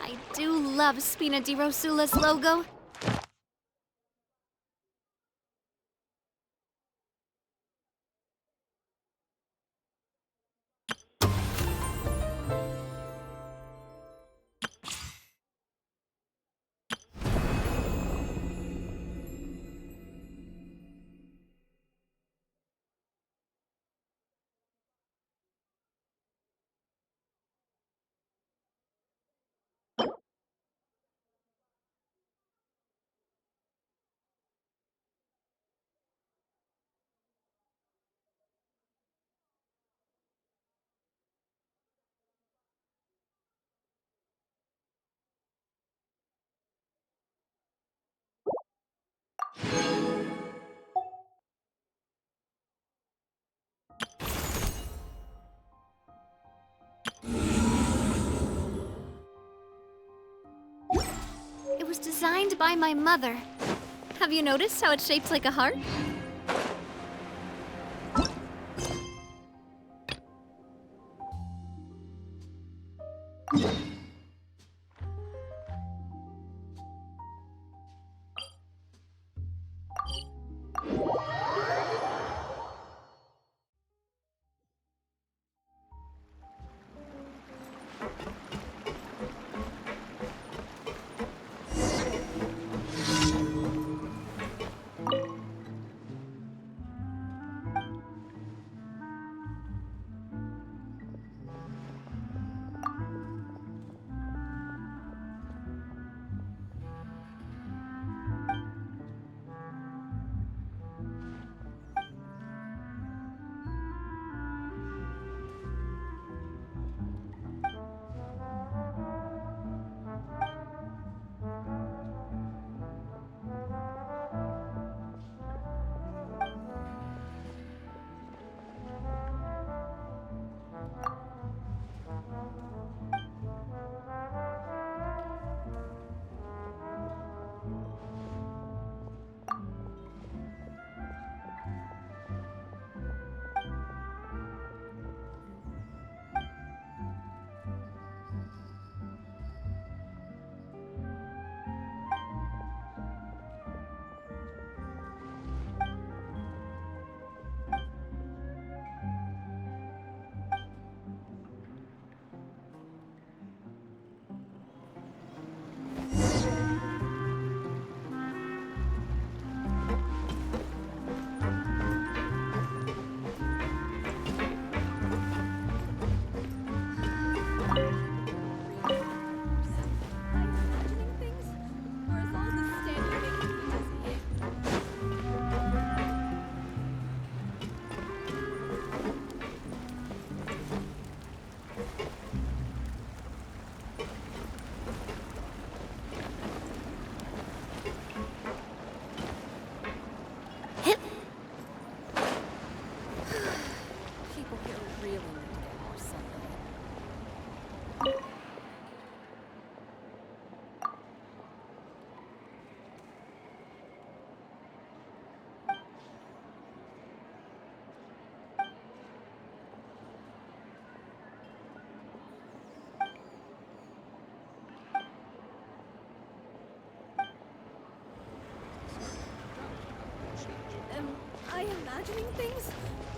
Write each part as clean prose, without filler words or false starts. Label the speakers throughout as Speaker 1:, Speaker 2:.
Speaker 1: I do love Spina di Rosula's logo. It was designed by my mother. Have you noticed how it's shaped like a heart?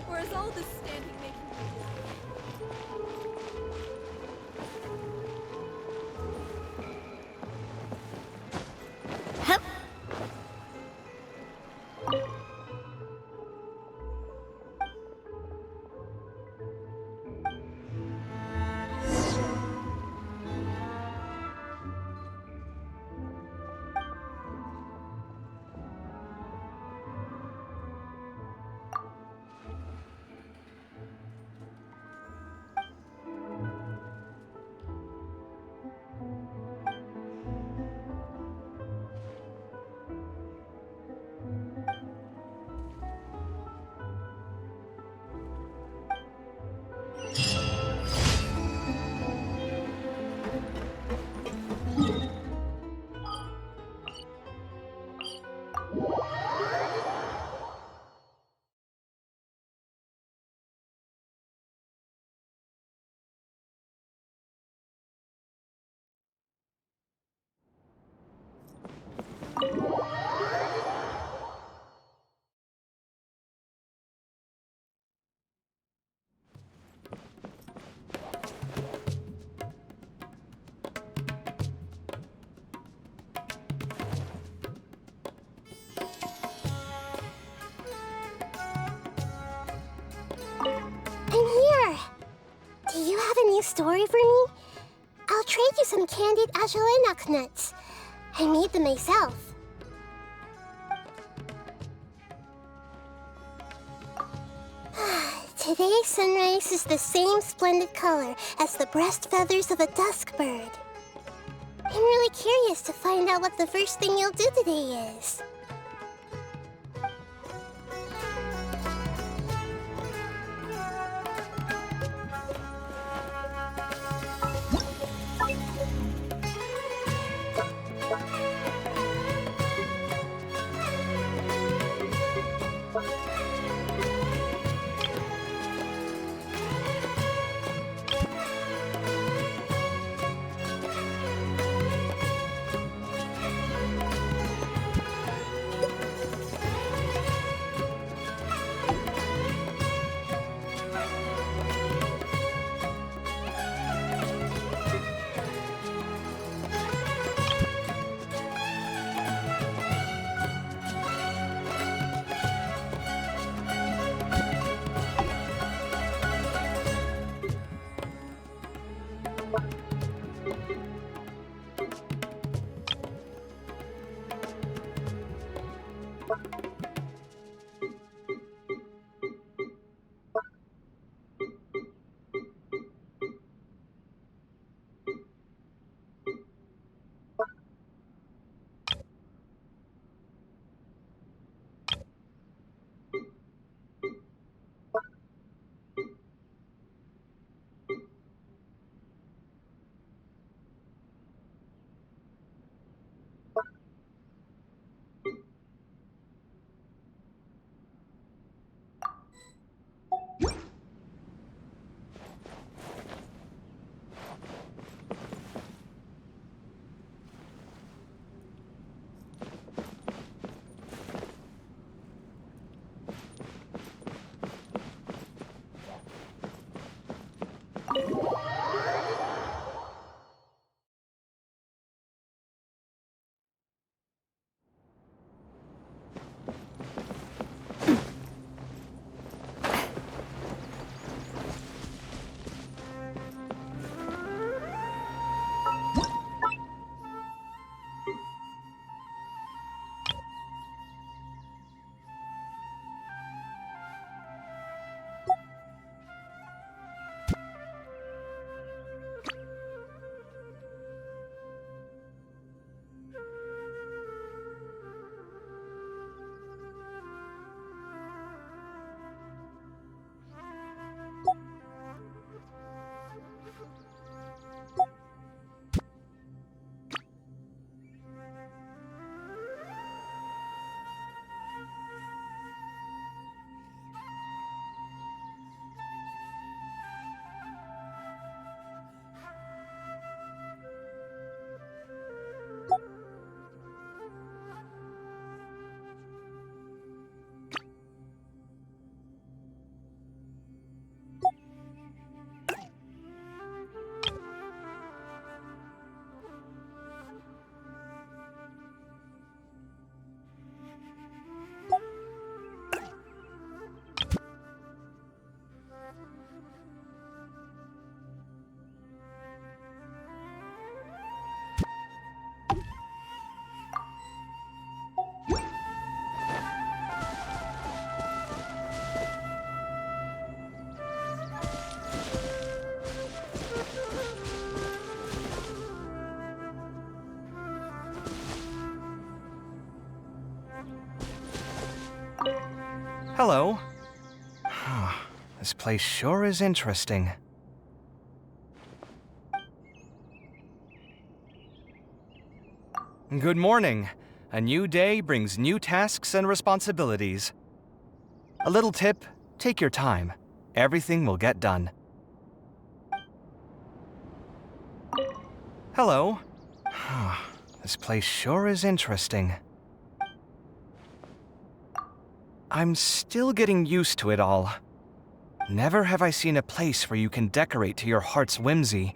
Speaker 1: Or is all this standing making me Hup.
Speaker 2: I'm here! Do you have a new story for me? I'll trade you some candied Ajolenok nuts. I made them myself. Today's sunrise is the same splendid color as the breast feathers of a dusk bird. I'm really curious to find out what the first thing you'll do today is.
Speaker 3: Hello. This place sure is interesting. Good morning. A new day brings new tasks and responsibilities. A little tip, take your time. Everything will get done. Hello. This place sure is interesting. I'm still getting used to it all. Never have I seen a place where you can decorate to your heart's whimsy.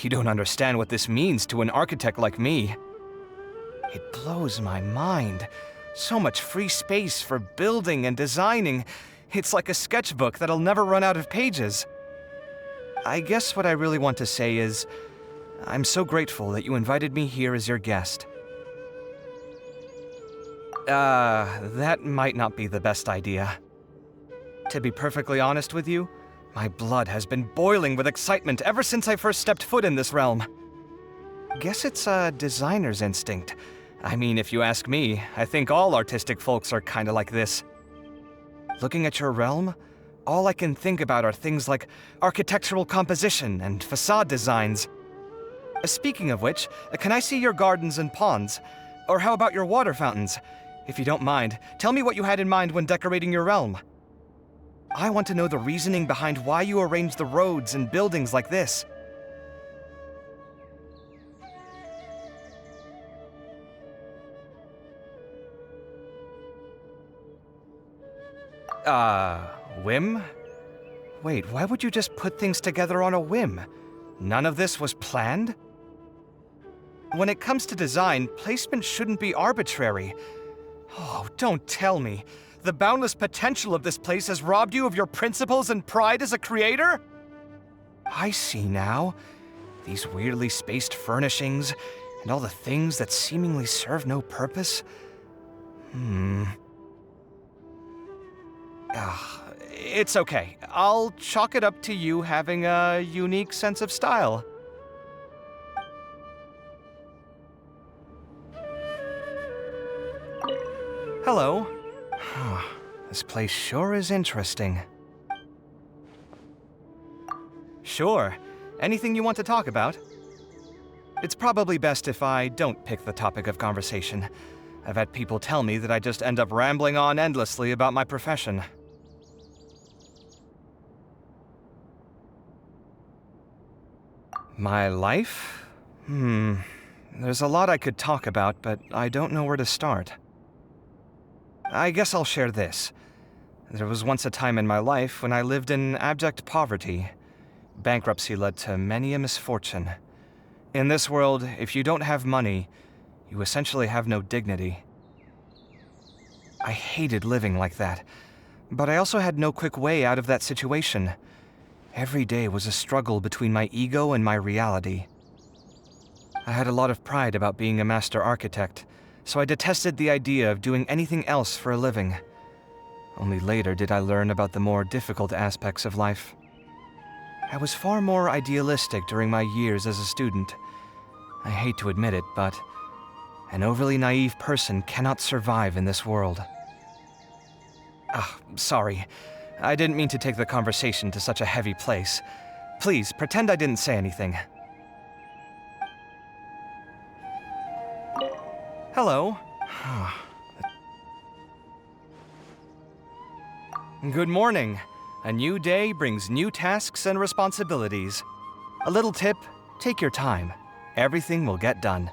Speaker 3: You don't understand what this means to an architect like me. It blows my mind. So much free space for building and designing. It's like a sketchbook that'll never run out of pages. I guess what I really want to say is, I'm so grateful that you invited me here as your guest. That might not be the best idea. To be perfectly honest with you, my blood has been boiling with excitement ever since I first stepped foot in this realm. Guess it's a designer's instinct. I mean, if you ask me, I think all artistic folks are kinda like this. Looking at your realm, all I can think about are things like architectural composition and facade designs. Speaking of which, can I see your gardens and ponds? Or how about your water fountains? If you don't mind, tell me what you had in mind when decorating your realm. I want to know the reasoning behind why you arranged the roads and buildings like this. Whim? Wait, why would you just put things together on a whim? None of this was planned? When it comes to design, placement shouldn't be arbitrary. Oh, don't tell me. The boundless potential of this place has robbed you of your principles and pride as a creator? I see now. These weirdly spaced furnishings, and all the things that seemingly serve no purpose. It's okay. I'll chalk it up to you having a unique sense of style. Hello. This place sure is interesting. Sure. Anything you want to talk about? It's probably best if I don't pick the topic of conversation. I've had people tell me that I just end up rambling on endlessly about my profession. My life? There's a lot I could talk about, but I don't know where to start. I guess I'll share this. There was once a time in my life when I lived in abject poverty. Bankruptcy led to many a misfortune. In this world, if you don't have money, you essentially have no dignity. I hated living like that, but I also had no quick way out of that situation. Every day was a struggle between my ego and my reality. I had a lot of pride about being a master architect, so I detested the idea of doing anything else for a living. Only later did I learn about the more difficult aspects of life. I was far more idealistic during my years as a student. I hate to admit it, but an overly naive person cannot survive in this world. Sorry. I didn't mean to take the conversation to such a heavy place. Please, pretend I didn't say anything. Hello. Good morning. A new day brings new tasks and responsibilities. A little tip, take your time. Everything will get done.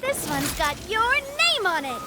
Speaker 1: This one's got your name on it!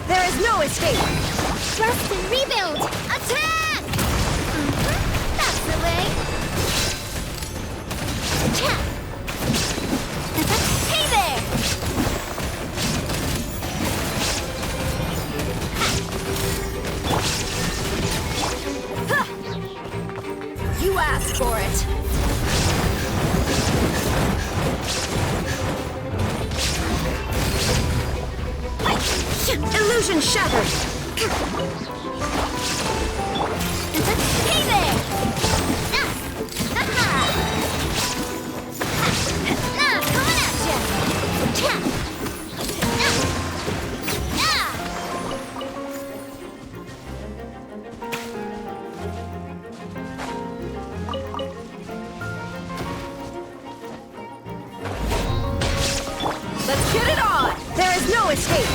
Speaker 4: There is no escape!
Speaker 1: Burst and rebuild! Attack! That's the way! Cha! Hey there!
Speaker 4: You asked for it! Illusion shattered!
Speaker 1: Hey there! Coming at ya! Cha!
Speaker 4: Let's get it on! There is no escape!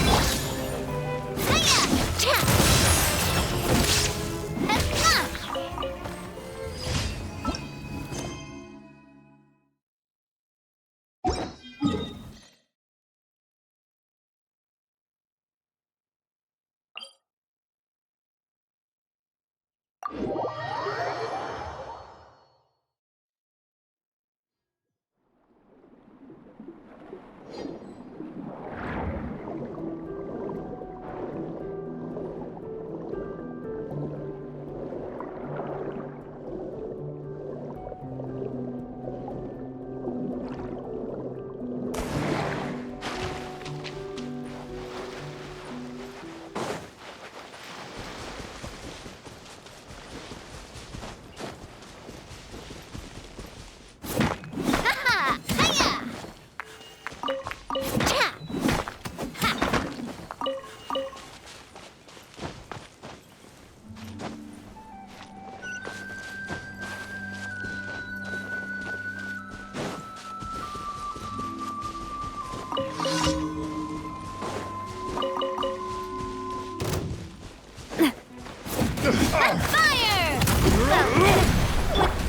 Speaker 1: Fire!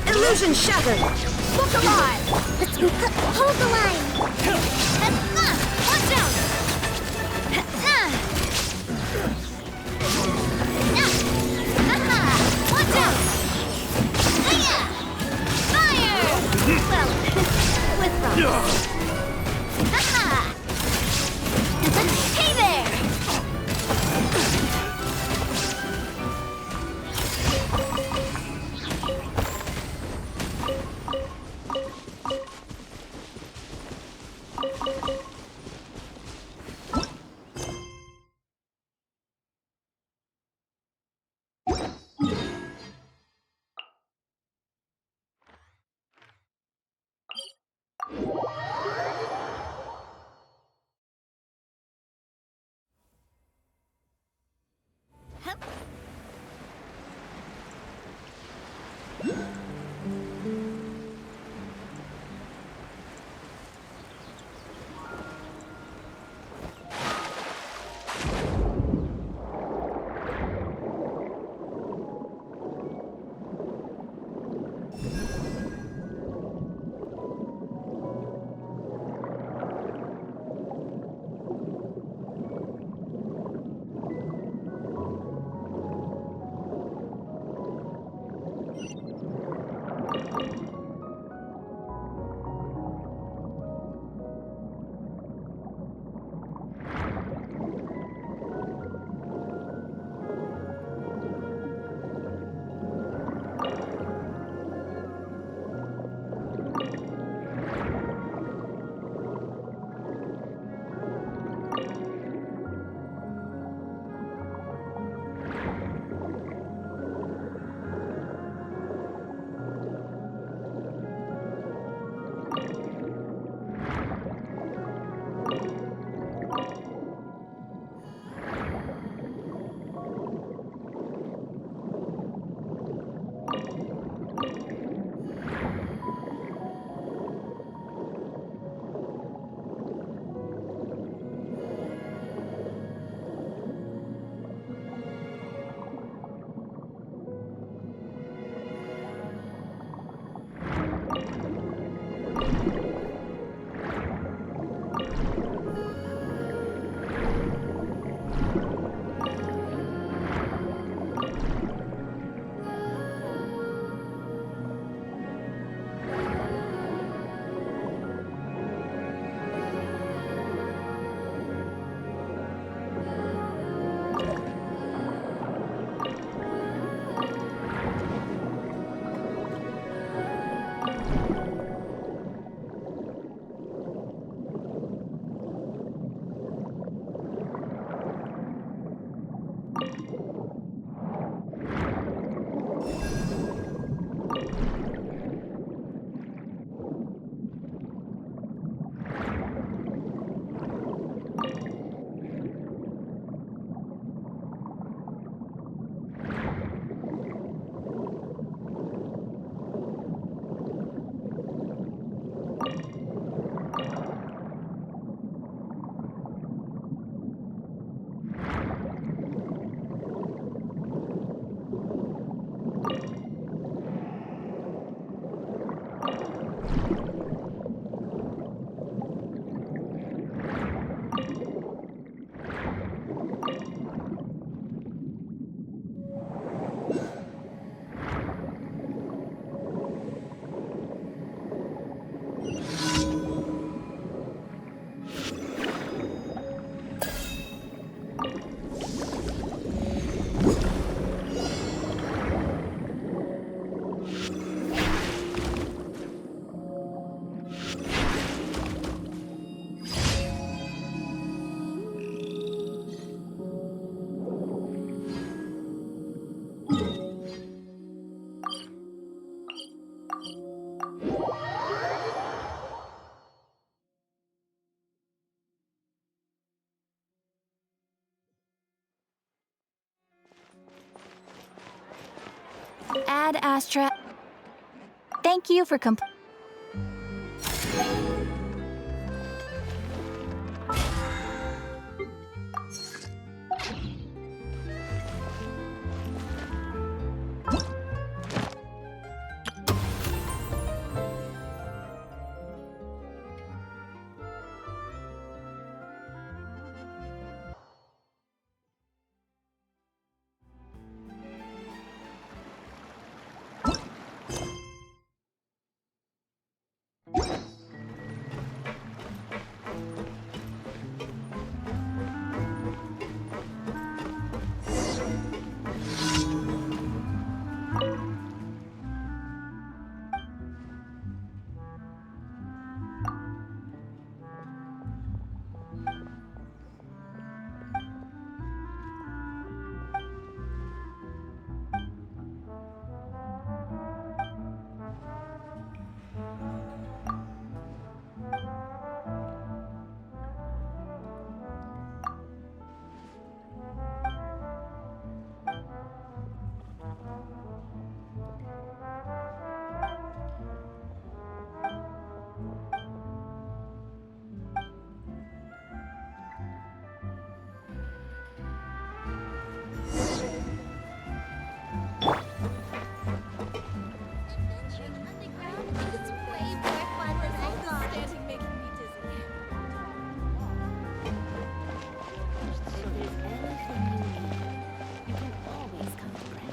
Speaker 4: Illusion shattered! Look alive!
Speaker 2: Hold the line!
Speaker 1: Watch out! Watch out! Fire! Well, with promise. Hey there!
Speaker 5: glad Astra... Thank you for
Speaker 2: It's way more fun than I thought.
Speaker 1: Standing making me dizzy.
Speaker 6: If there's anything you need, you can always come to Brent.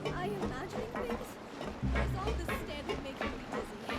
Speaker 1: I imagining things? Is all this standing making me dizzy?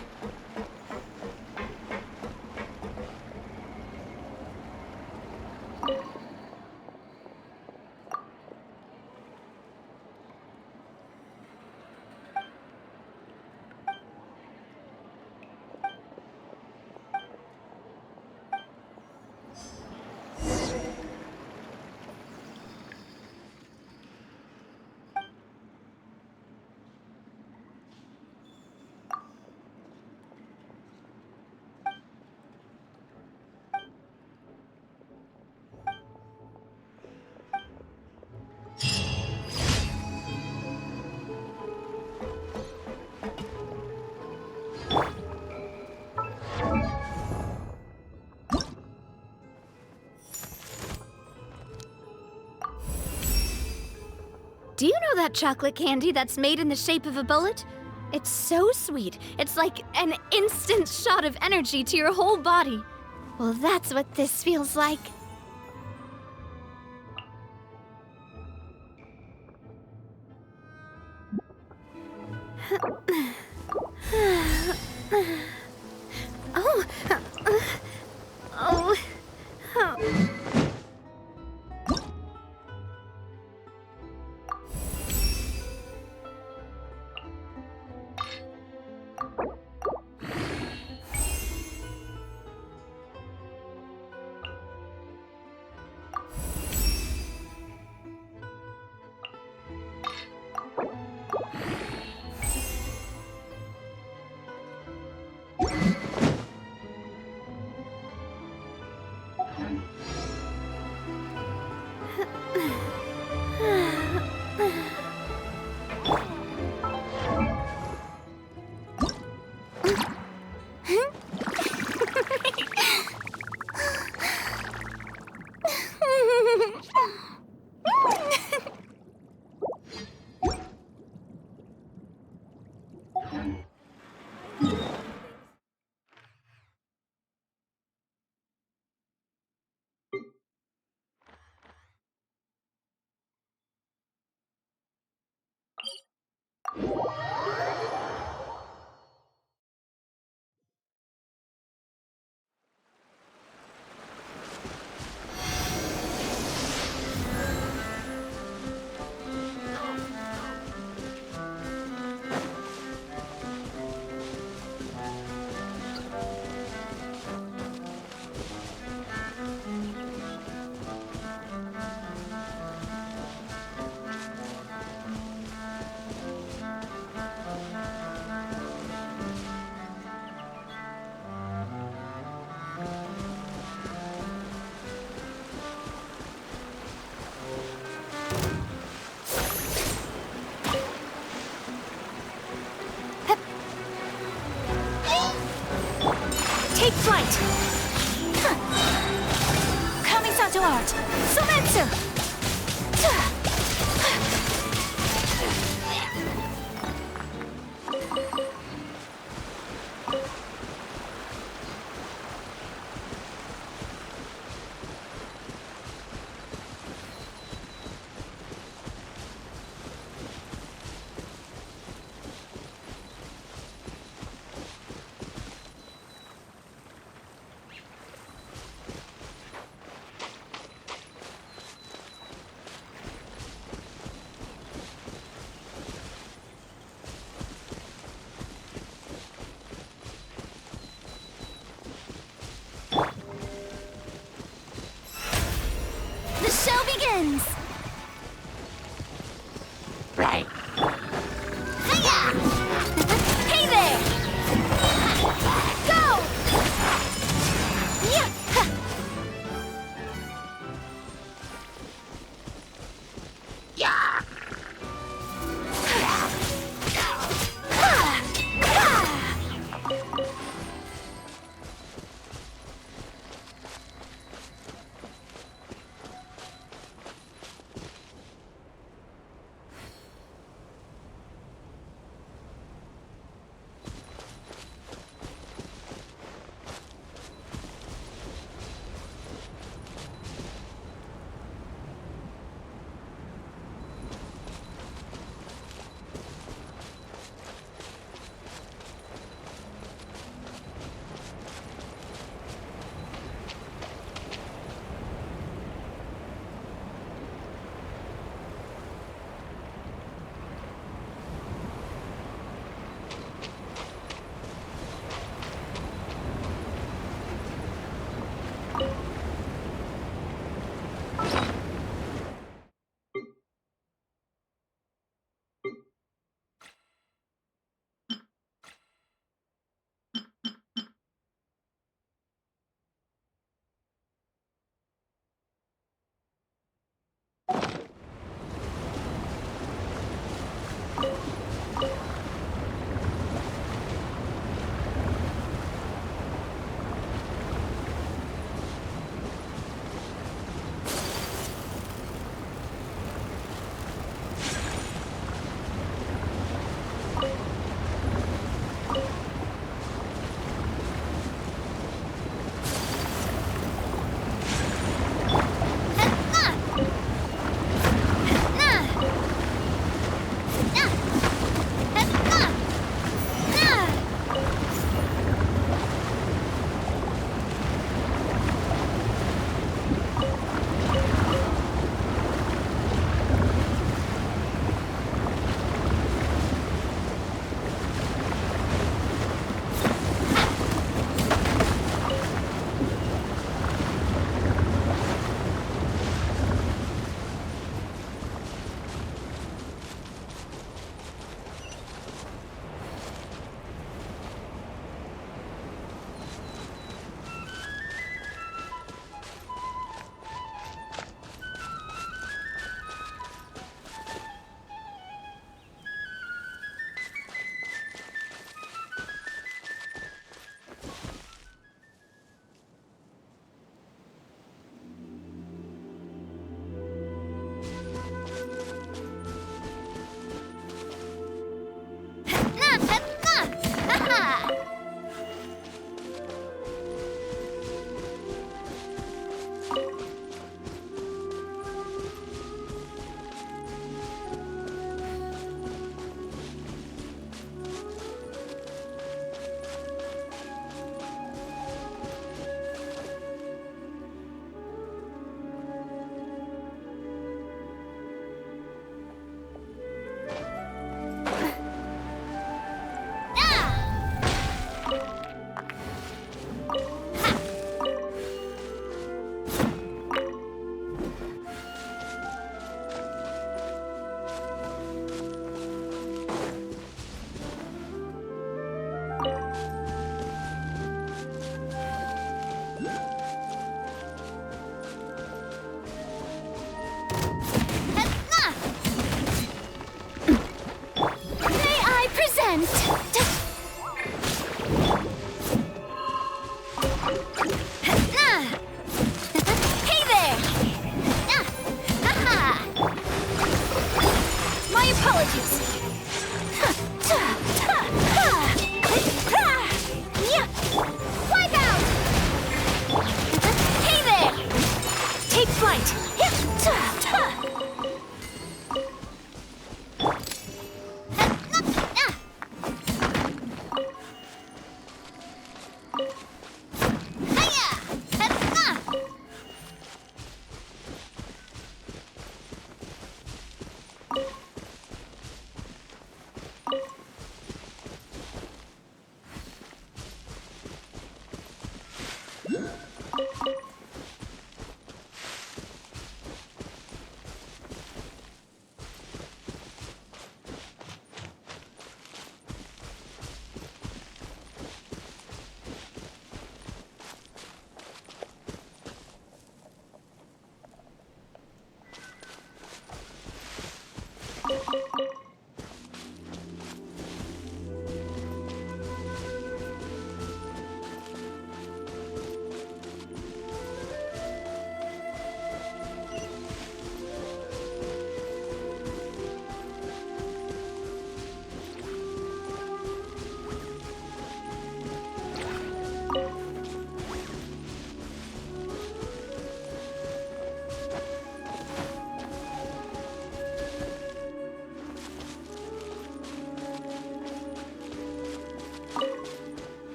Speaker 1: Do you know that chocolate candy that's made in the shape of a bullet? It's so sweet. It's like an instant shot of energy to your whole body. Well, that's what this feels like. Oh. Oh. Oh.
Speaker 5: Take flight! Kamisato art! Sometsu!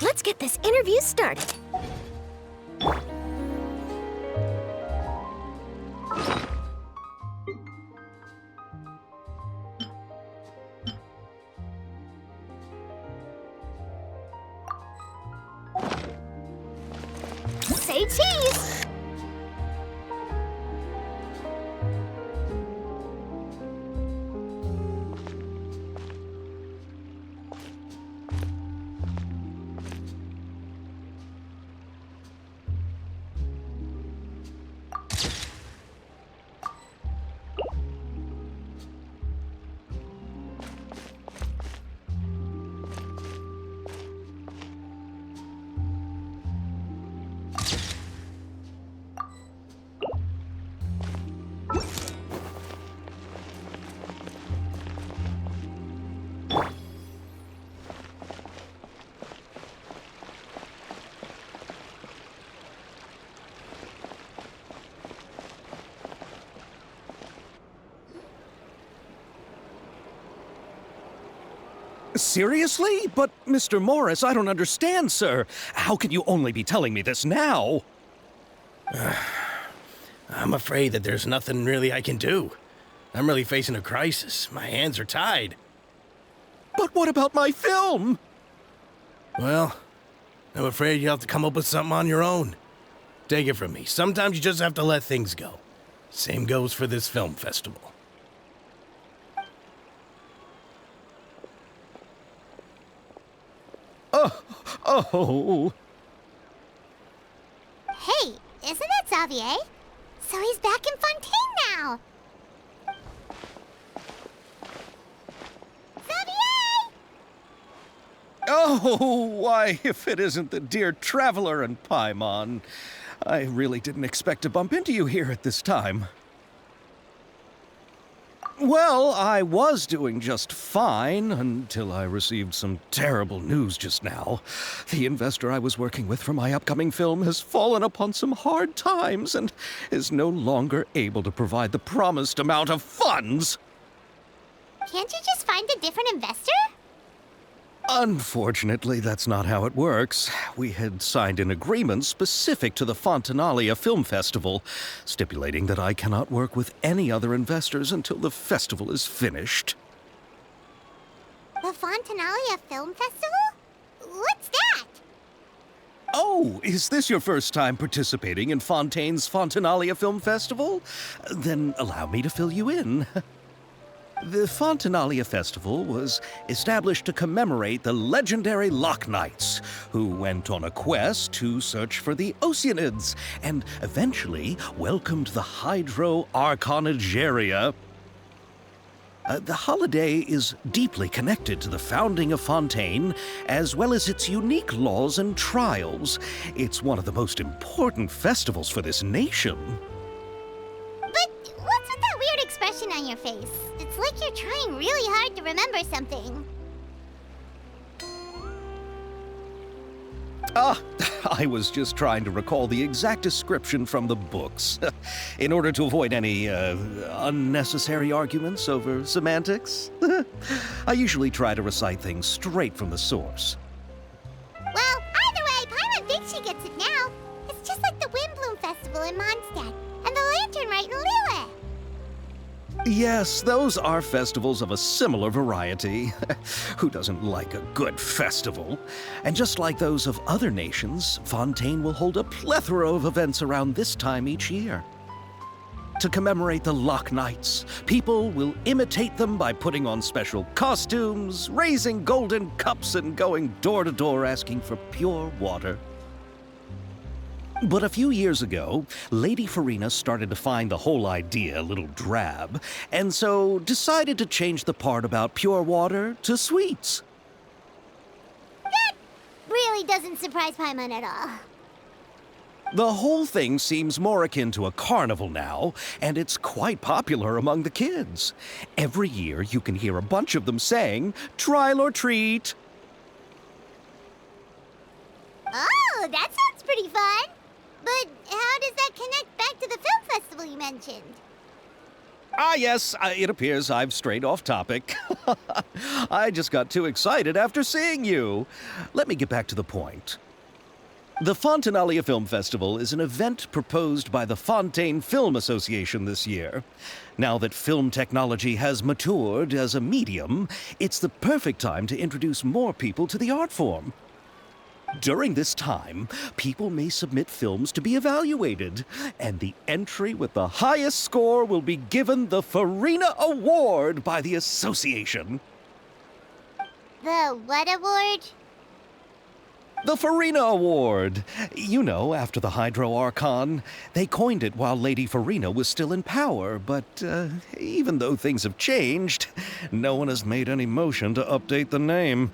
Speaker 1: Let's get this interview started. Say cheese!
Speaker 7: Seriously? But, Mr. Morris, I don't understand, sir. How can you only be telling me this now?
Speaker 8: I'm afraid that there's nothing really I can do. I'm really facing a crisis. My hands are tied.
Speaker 7: But what about my film?
Speaker 8: Well, I'm afraid you have to come up with something on your own. Take it from me. Sometimes you just have to let things go. Same goes for this film festival.
Speaker 7: Oh.
Speaker 2: Hey, isn't that Xavier? So he's back in Fontaine now. Xavier!
Speaker 7: Oh, why, if it isn't the dear Traveler and Paimon. I really didn't expect to bump into you here at this time. Well, I was doing just fine until I received some terrible news just now. The investor I was working with for my upcoming film has fallen upon some hard times and is no longer able to provide the promised amount of funds.
Speaker 2: Can't you just find a different investor?
Speaker 7: Unfortunately, that's not how it works. We had signed an agreement specific to the Fontanalia Film Festival, stipulating that I cannot work with any other investors until the festival is finished.
Speaker 2: The Fontanalia Film Festival? What's that?
Speaker 7: Oh, is this your first time participating in Fontaine's Fontanalia Film Festival? Then allow me to fill you in. The Fontanalia Festival was established to commemorate the legendary Loch Knights, who went on a quest to search for the Oceanids and eventually welcomed the Hydro Archonigeria. The holiday is deeply connected to the founding of Fontaine, as well as its unique laws and trials. It's one of the most important festivals for this nation.
Speaker 2: But what's with that weird expression on your face? It's like you're trying really hard to remember something.
Speaker 7: I was just trying to recall the exact description from the books, in order to avoid any unnecessary arguments over semantics. I usually try to recite things straight from the source.
Speaker 2: Well, either way, Paimon thinks she gets it now. It's just like the Windbloom Festival in Mondstadt and the Lantern Rite in Lille.
Speaker 7: Yes, those are festivals of a similar variety. Who doesn't like a good festival? And just like those of other nations, Fontaine will hold a plethora of events around this time each year. To commemorate the Loch Knights, people will imitate them by putting on special costumes, raising golden cups, and going door to door asking for pure water. But a few years ago, Lady Farina started to find the whole idea a little drab, and so decided to change the part about pure water to sweets.
Speaker 2: That really doesn't surprise Paimon at all.
Speaker 7: The whole thing seems more akin to a carnival now, and it's quite popular among the kids. Every year you can hear a bunch of them saying, "Trial or treat."
Speaker 2: Oh, that sounds pretty fun. But how does that connect back to the film festival you mentioned?
Speaker 7: Yes, it appears I've strayed off topic. I just got too excited after seeing you. Let me get back to the point. The Fontanalia Film Festival is an event proposed by the Fontaine Film Association this year. Now that film technology has matured as a medium, it's the perfect time to introduce more people to the art form. During this time, people may submit films to be evaluated, and the entry with the highest score will be given the Farina Award by the association.
Speaker 2: The what award?
Speaker 7: The Farina Award. You know, after the Hydro Archon. They coined it while Lady Farina was still in power, but even though things have changed, no one has made any motion to update the name.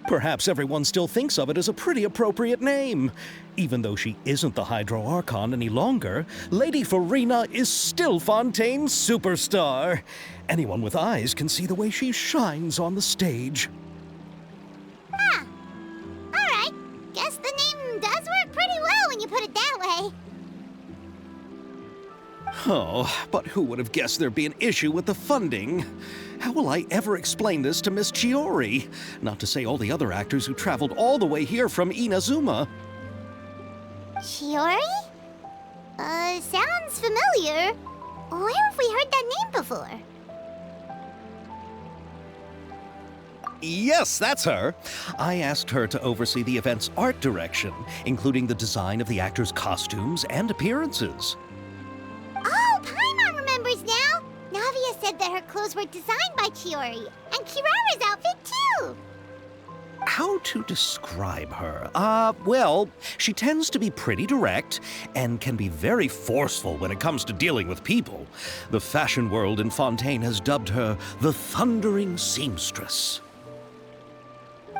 Speaker 7: Perhaps everyone still thinks of it as a pretty appropriate name. Even though she isn't the Hydro Archon any longer, Lady Farina is still Fontaine's superstar. Anyone with eyes can see the way she shines on the stage.
Speaker 2: Huh. Alright. Guess the name does work pretty well when you put it that way.
Speaker 7: Oh, but who would have guessed there'd be an issue with the funding? How will I ever explain this to Miss Chiori? Not to say all the other actors who traveled all the way here from Inazuma.
Speaker 2: Chiori? Sounds familiar. Where have we heard that name before?
Speaker 7: Yes, that's her. I asked her to oversee the event's art direction, including the design of the actors' costumes and appearances.
Speaker 2: Oh, Paimon remembers now. Navia said that her clothes were designed by Chiori, and Kirara's outfit too.
Speaker 7: How to describe her? Well, she tends to be pretty direct and can be very forceful when it comes to dealing with people. The fashion world in Fontaine has dubbed her the Thundering Seamstress.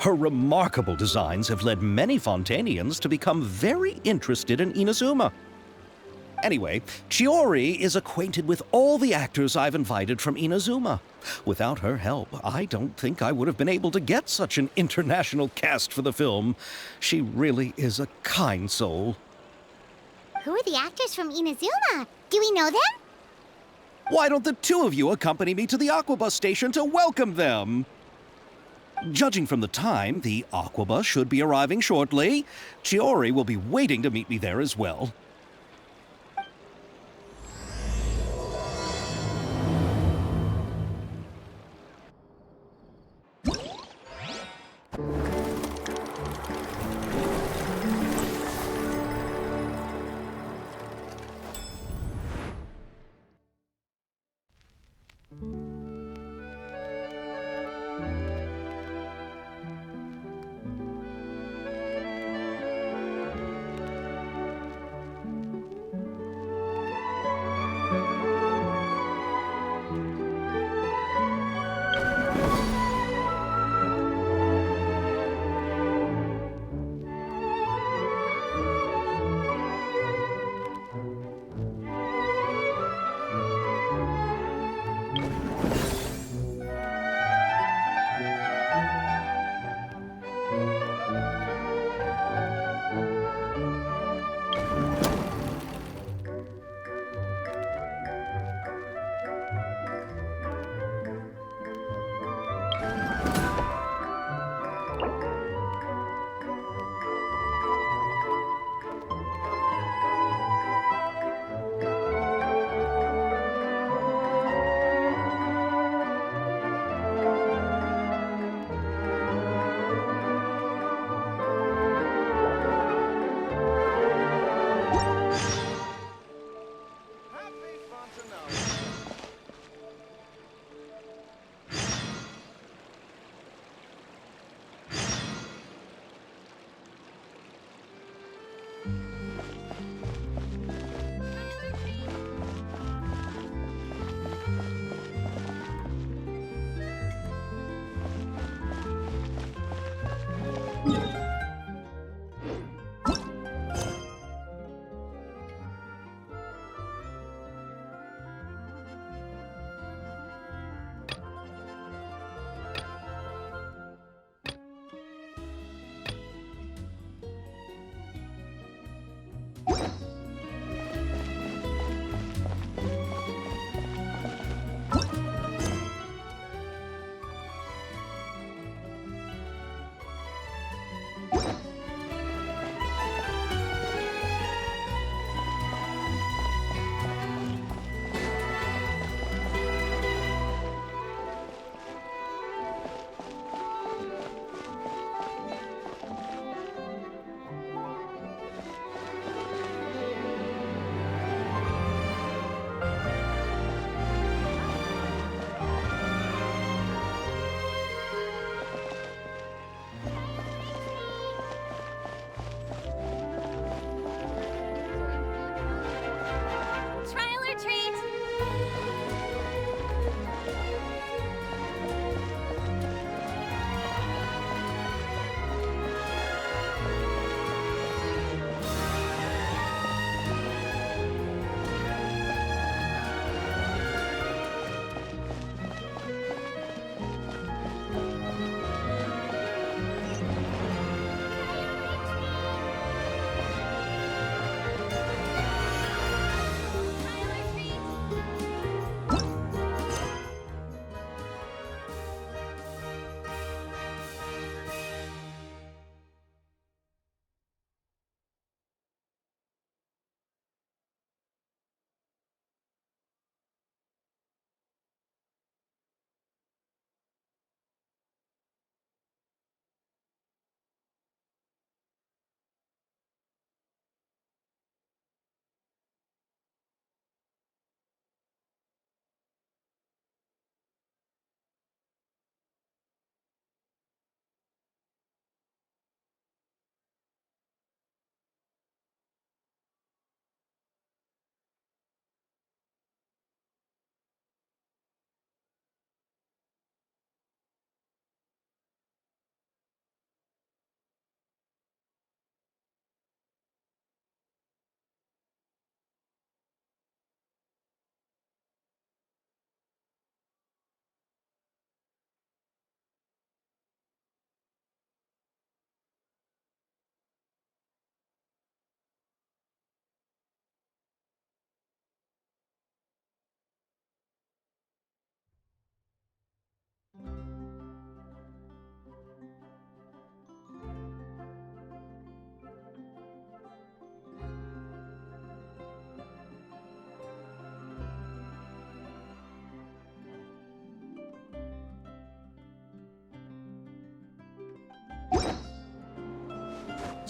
Speaker 7: Her remarkable designs have led many Fontainians to become very interested in Inazuma. Anyway, Chiori is acquainted with all the actors I've invited from Inazuma. Without her help, I don't think I would have been able to get such an international cast for the film. She really is a kind soul.
Speaker 2: Who are the actors from Inazuma? Do we know them?
Speaker 7: Why don't the two of you accompany me to the Aquabus station to welcome them? Judging from the time, the Aquabus should be arriving shortly. Chiori will be waiting to meet me there as well.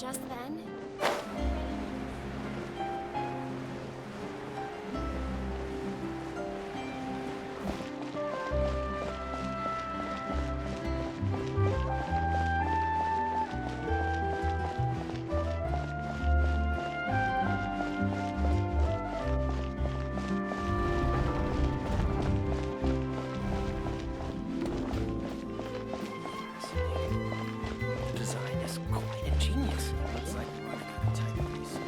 Speaker 6: just then.
Speaker 8: The design is quite ingenious. Looks like we're running out of time to research.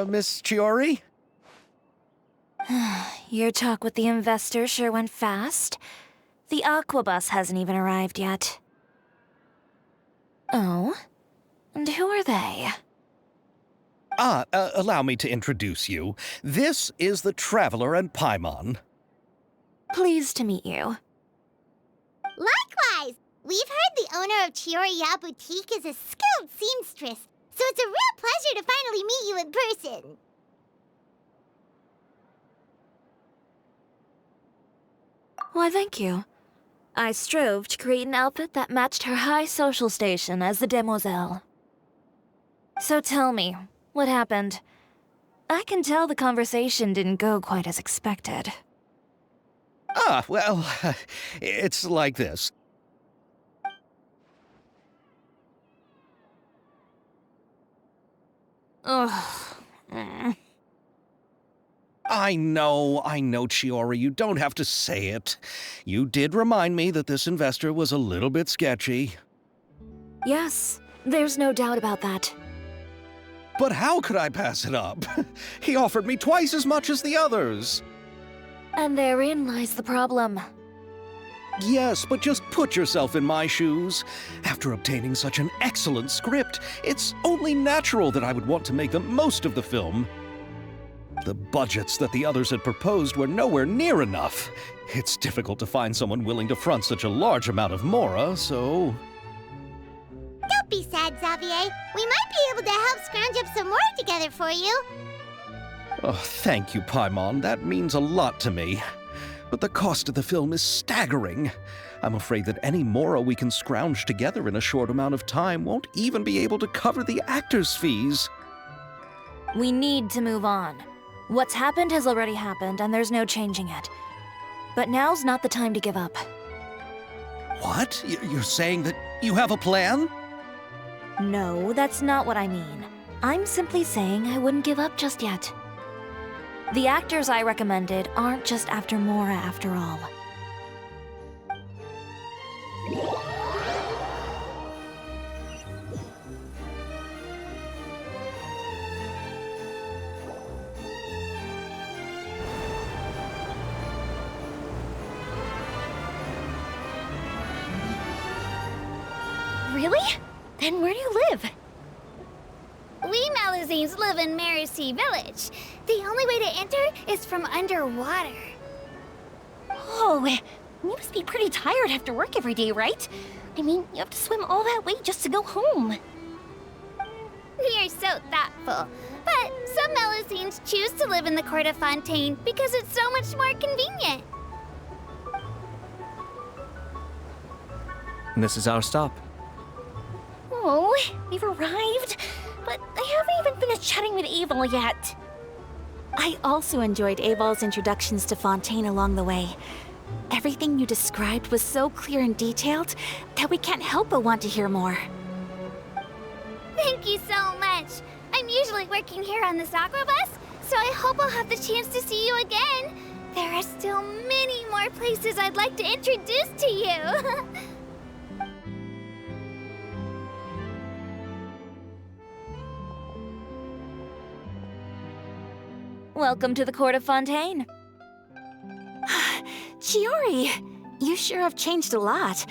Speaker 7: Miss Chiori?
Speaker 5: Your talk with the investor sure went fast. The aqua bus hasn't even arrived yet. Oh? And who are they?
Speaker 7: Allow me to introduce you. This is the Traveler and Paimon.
Speaker 5: Pleased to meet you.
Speaker 2: Likewise! We've heard the owner of Chioriya Boutique is a skilled seamstress, so it's a real pleasure to finally meet you in person.
Speaker 5: Why, thank you. I strove to create an outfit that matched her high social station as the demoiselle. So tell me, what happened? I can tell the conversation didn't go quite as expected.
Speaker 7: Well, it's like this.
Speaker 5: Ugh.
Speaker 7: I know, Chiori, you don't have to say it. You did remind me that this investor was a little bit sketchy.
Speaker 5: Yes, there's no doubt about that.
Speaker 7: But how could I pass it up? He offered me twice as much as the others.
Speaker 5: And therein lies the problem.
Speaker 7: Yes, but just put yourself in my shoes. After obtaining such an excellent script, it's only natural that I would want to make the most of the film. The budgets that the others had proposed were nowhere near enough. It's difficult to find someone willing to front such a large amount of mora, so...
Speaker 2: Don't be sad, Xavier. We might be able to help scrounge up some more together for you.
Speaker 7: Oh, thank you, Paimon. That means a lot to me. But the cost of the film is staggering. I'm afraid that any mora we can scrounge together in a short amount of time won't even be able to cover the actors' fees.
Speaker 5: We need to move on. What's happened has already happened, and there's no changing it. But now's not the time to give up.
Speaker 7: What? You're saying that you have a plan?
Speaker 5: No, that's not what I mean. I'm simply saying I wouldn't give up just yet. The actors I recommended aren't just after Mora after all.
Speaker 1: Really? Then where do you live? We Malazines live in Marcy Village. The only way to enter is from underwater.
Speaker 6: Oh, you must be pretty tired after work every day, right? I mean, you have to swim all that way just to go home.
Speaker 1: You're so thoughtful. But some Malazines choose to live in the Court of Fontaine because it's so much more convenient.
Speaker 3: This is our stop.
Speaker 6: Oh, we've arrived, but I haven't even finished chatting with Aval yet. I also enjoyed Aval's introductions to Fontaine along the way. Everything you described was so clear and detailed that we can't help but want to hear more.
Speaker 1: Thank you so much. I'm usually working here on this aqua bus, so I hope I'll have the chance to see you again. There are still many more places I'd like to introduce to you.
Speaker 5: Welcome to the court of Fontaine.
Speaker 6: Chiori, you sure have changed a lot.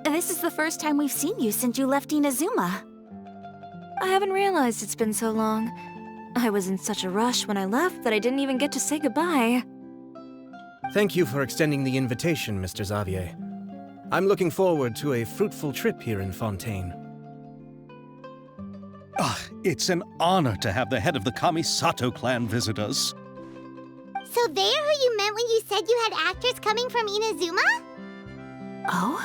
Speaker 6: This is the first time we've seen you since you left Inazuma.
Speaker 5: I haven't realized it's been so long. I was in such a rush when I left that I didn't even get to say goodbye.
Speaker 9: Thank you for extending the invitation, Mr. Xavier. I'm looking forward to a fruitful trip here in Fontaine.
Speaker 7: It's an honor to have the head of the Kamisato clan visit us.
Speaker 2: So they're who you meant when you said you had actors coming from Inazuma?
Speaker 6: Oh?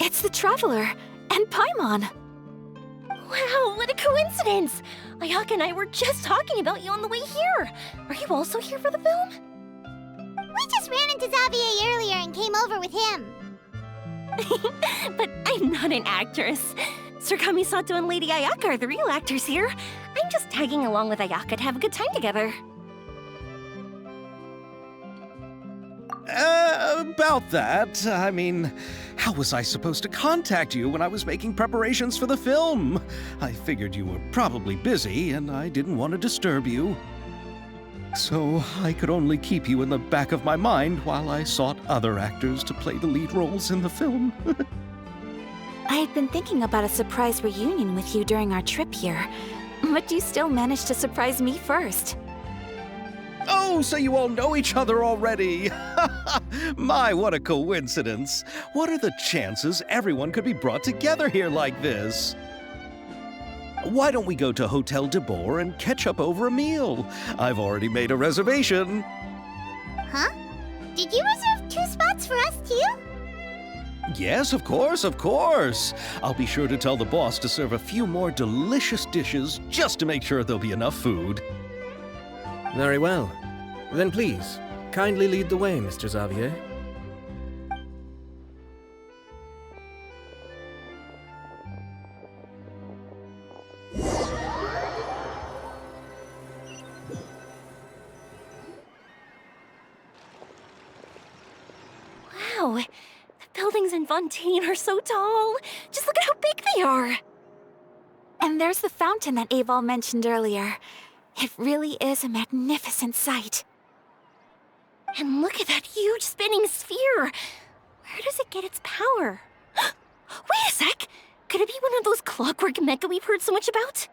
Speaker 6: It's the Traveler and Paimon. Wow, what a coincidence! Ayaka and I were just talking about you on the way here. Are you also here for the film?
Speaker 2: We just ran into Xavier earlier and came over with him.
Speaker 6: But I'm not an actress. Sir Kamisato and Lady Ayaka are the real actors here. I'm just tagging along with Ayaka to have a good time together.
Speaker 7: About that, I mean, how was I supposed to contact you when I was making preparations for the film? I figured you were probably busy, and I didn't want to disturb you. So I could only keep you in the back of my mind while I sought other actors to play the lead roles in the film.
Speaker 6: I had been thinking about a surprise reunion with you during our trip here, but you still managed to surprise me first.
Speaker 7: Oh, so you all know each other already! My, what a coincidence! What are the chances everyone could be brought together here like this? Why don't we go to Hotel de Boer and catch up over a meal? I've already made a reservation.
Speaker 2: Huh? Did you reserve 2 spots for us too?
Speaker 7: Yes, of course, of course. I'll be sure to tell the boss to serve a few more delicious dishes just to make sure there'll be enough food.
Speaker 9: Very well. Then please, kindly lead the way, Mr. Xavier.
Speaker 6: Wow, the buildings in Fontaine are so tall. Just look at how big they are. And there's the fountain that Aval mentioned earlier. It really is a magnificent sight. And look at that huge spinning sphere! Where does it get its power? Wait a sec! Could it be one of those clockwork mecha we've heard so much about?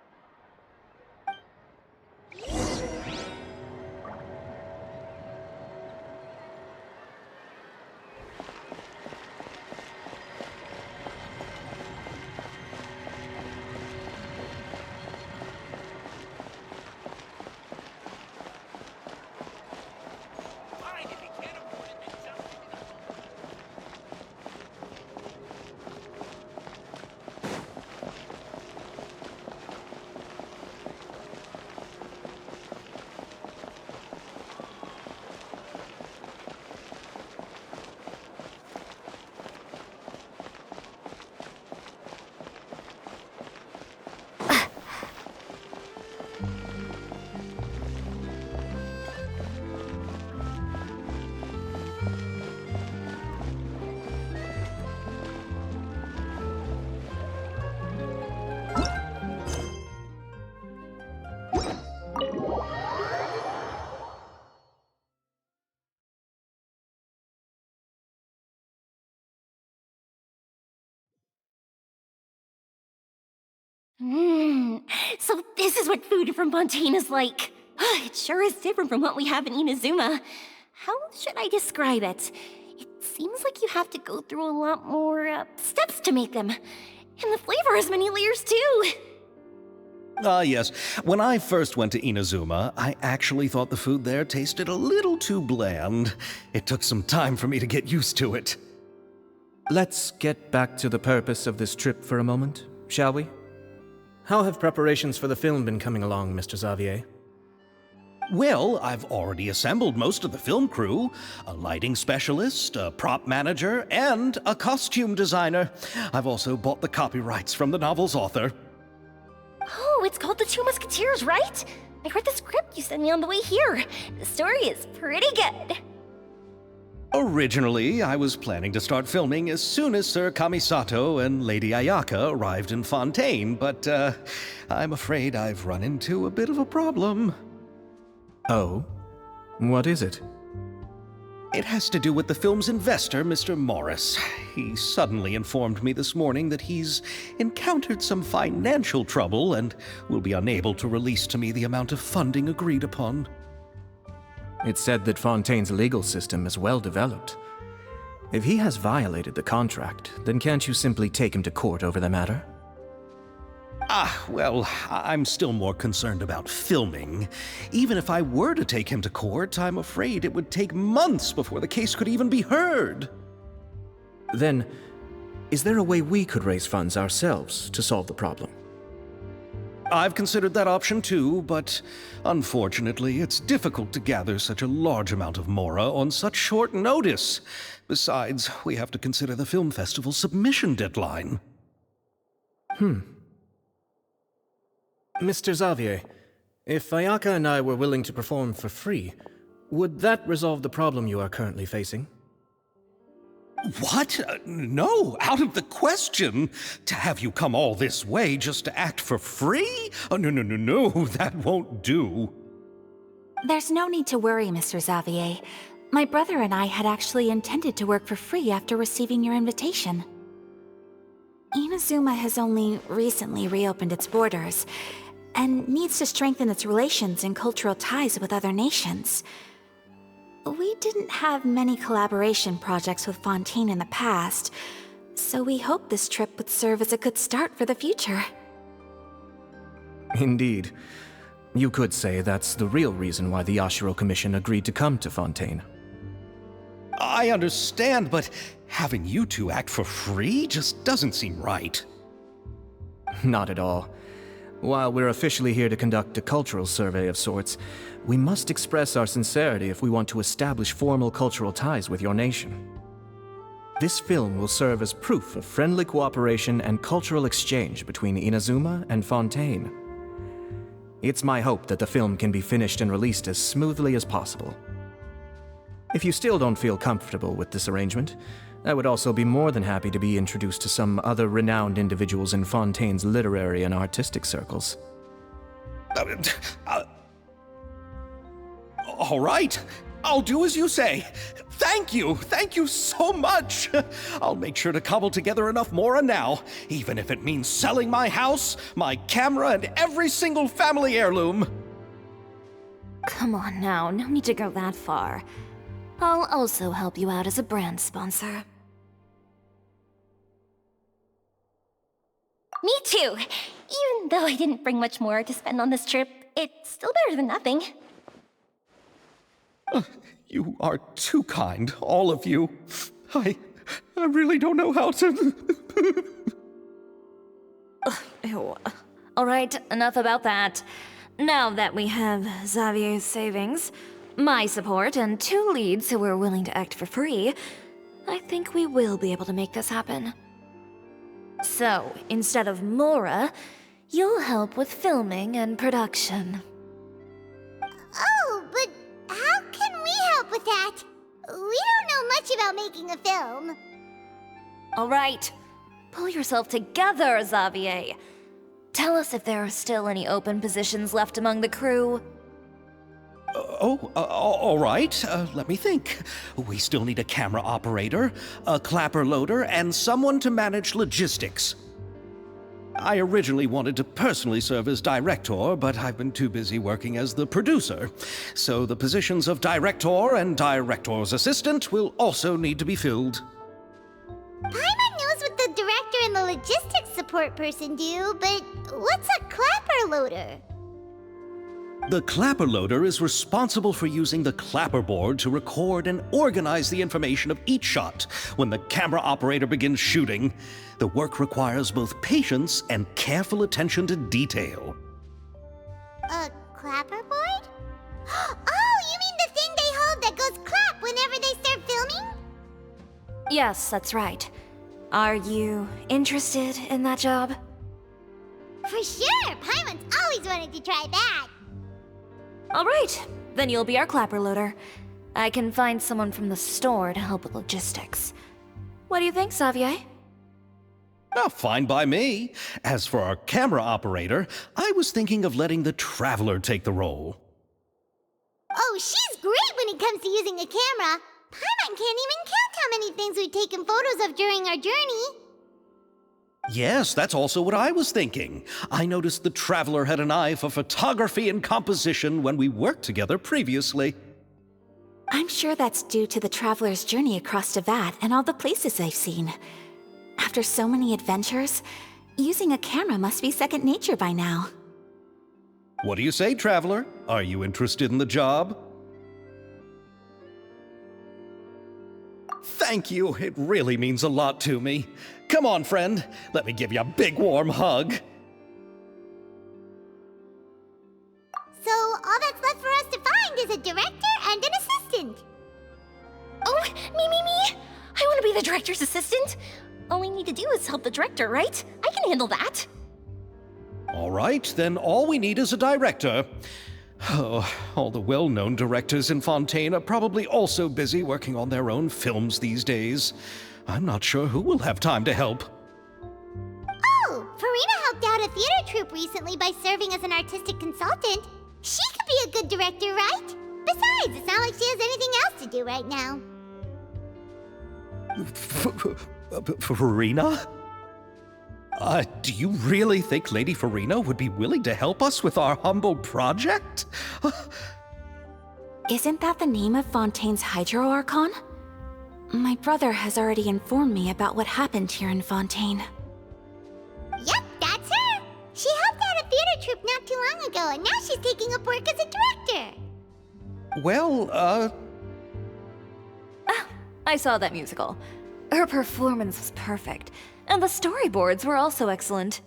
Speaker 6: So this is what food from Fontaine is like. It sure is different from what we have in Inazuma. How should I describe it? It seems like you have to go through a lot more steps to make them. And the flavor has many layers too.
Speaker 7: Yes. When I first went to Inazuma, I actually thought the food there tasted a little too bland. It took some time for me to get used to it.
Speaker 9: Let's get back to the purpose of this trip for a moment, shall we? How have preparations for the film been coming along, Mr. Xavier?
Speaker 7: Well, I've already assembled most of the film crew. A lighting specialist, a prop manager, and a costume designer. I've also bought the copyrights from the novel's author.
Speaker 6: Oh, it's called The Two Musketeers, right? I read the script you sent me on the way here. The story is pretty good.
Speaker 7: Originally, I was planning to start filming as soon as Sir Kamisato and Lady Ayaka arrived in Fontaine, but I'm afraid I've run into a bit of a problem.
Speaker 9: Oh? What is it?
Speaker 7: It has to do with the film's investor, Mr. Morris. He suddenly informed me this morning that he's encountered some financial trouble and will be unable to release to me the amount of funding agreed upon.
Speaker 9: It's said that Fontaine's legal system is well developed. If he has violated the contract, then can't you simply take him to court over the matter?
Speaker 7: Well, I'm still more concerned about filming. Even if I were to take him to court, I'm afraid it would take months before the case could even be heard.
Speaker 9: Then, is there a way we could raise funds ourselves to solve the problem?
Speaker 7: I've considered that option too, but unfortunately, it's difficult to gather such a large amount of mora on such short notice. Besides, we have to consider the film festival's submission deadline.
Speaker 9: Mr. Xavier, if Ayaka and I were willing to perform for free, would that resolve the problem you are currently facing?
Speaker 7: What? No, out of the question. To have you come all this way just to act for free? Oh, no, that won't do.
Speaker 6: There's no need to worry, Mr. Xavier. My brother and I had actually intended to work for free after receiving your invitation. Inazuma has only recently reopened its borders, and needs to strengthen its relations and cultural ties with other nations. We didn't have many collaboration projects with Fontaine in the past, so we hoped this trip would serve as a good start for the future.
Speaker 9: Indeed. You could say that's the real reason why the Yashiro Commission agreed to come to Fontaine.
Speaker 7: I understand, but having you two act for free just doesn't seem right.
Speaker 9: Not at all. While we're officially here to conduct a cultural survey of sorts, we must express our sincerity if we want to establish formal cultural ties with your nation. This film will serve as proof of friendly cooperation and cultural exchange between Inazuma and Fontaine. It's my hope that the film can be finished and released as smoothly as possible. If you still don't feel comfortable with this arrangement, I would also be more than happy to be introduced to some other renowned individuals in Fontaine's literary and artistic circles.
Speaker 7: All right, I'll do as you say. Thank you so much. I'll make sure to cobble together enough mora now, even if it means selling my house, my camera, and every single family heirloom.
Speaker 5: Come on now, no need to go that far. I'll also help you out as a brand sponsor.
Speaker 2: Me too. Even though I didn't bring much more to spend on this trip, it's still better than nothing.
Speaker 7: You are too kind, all of you. I really don't know how to...
Speaker 5: Ew. Alright, enough about that. Now that we have Xavier's savings, my support, and 2 leads who are willing to act for free, I think we will be able to make this happen. So, instead of Mora, you'll help with filming and production.
Speaker 2: Oh, but how can we help with that? We don't know much about making a film.
Speaker 5: Alright, pull yourself together, Xavier. Tell us if there are still any open positions left among the crew.
Speaker 7: All right. Let me think. We still need a camera operator, a clapper loader, and someone to manage logistics. I originally wanted to personally serve as director, but I've been too busy working as the producer. So the positions of director and director's assistant will also need to be filled.
Speaker 2: Paimon knows what the director and the logistics support person do, but what's a clapper loader?
Speaker 7: The clapper loader is responsible for using the clapper board to record and organize the information of each shot when the camera operator begins shooting. The work requires both patience and careful attention to detail.
Speaker 2: A clapper board? Oh, you mean the thing they hold that goes clap whenever they start filming?
Speaker 5: Yes, that's right. Are you interested in that job?
Speaker 2: For sure! Paimon's always wanted to try that.
Speaker 5: Alright, then you'll be our clapper loader. I can find someone from the store to help with logistics. What do you think, Xavier?
Speaker 7: Oh, fine by me. As for our camera operator, I was thinking of letting the Traveler take the role.
Speaker 2: Oh, she's great when it comes to using a camera. Paimon can't even count how many things we've taken photos of during our journey.
Speaker 7: Yes, that's also what I was thinking. I noticed the Traveler had an eye for photography and composition when we worked together previously.
Speaker 6: I'm sure that's due to the Traveler's journey across Teyvat and all the places they've seen. After so many adventures, using a camera must be second nature by now.
Speaker 7: What do you say, Traveler? Are you interested in the job? Thank you. It really means a lot to me. Come on, friend. Let me give you a big warm hug.
Speaker 2: So all that's left for us to find is a director and an assistant.
Speaker 6: Oh, me! I want to be the director's assistant. All we need to do is help the director, right? I can handle that.
Speaker 7: All right, then all we need is a director. Oh, all the well-known directors in Fontaine are probably also busy working on their own films these days. I'm not sure who will have time to help.
Speaker 2: Oh, Farina helped out a theater troupe recently by serving as an artistic consultant. She could be a good director, right? Besides, it's not like she has anything else to do right now.
Speaker 7: Farina? Do you really think Lady Farina would be willing to help us with our humble project?
Speaker 6: Isn't that the name of Fontaine's Hydro Archon? My brother has already informed me about what happened here in Fontaine.
Speaker 2: Yep, that's her. She helped out a theater troupe not too long ago, and now she's taking up work as a director.
Speaker 7: Well,
Speaker 5: I saw that musical. Her performance was perfect, and the storyboards were also excellent.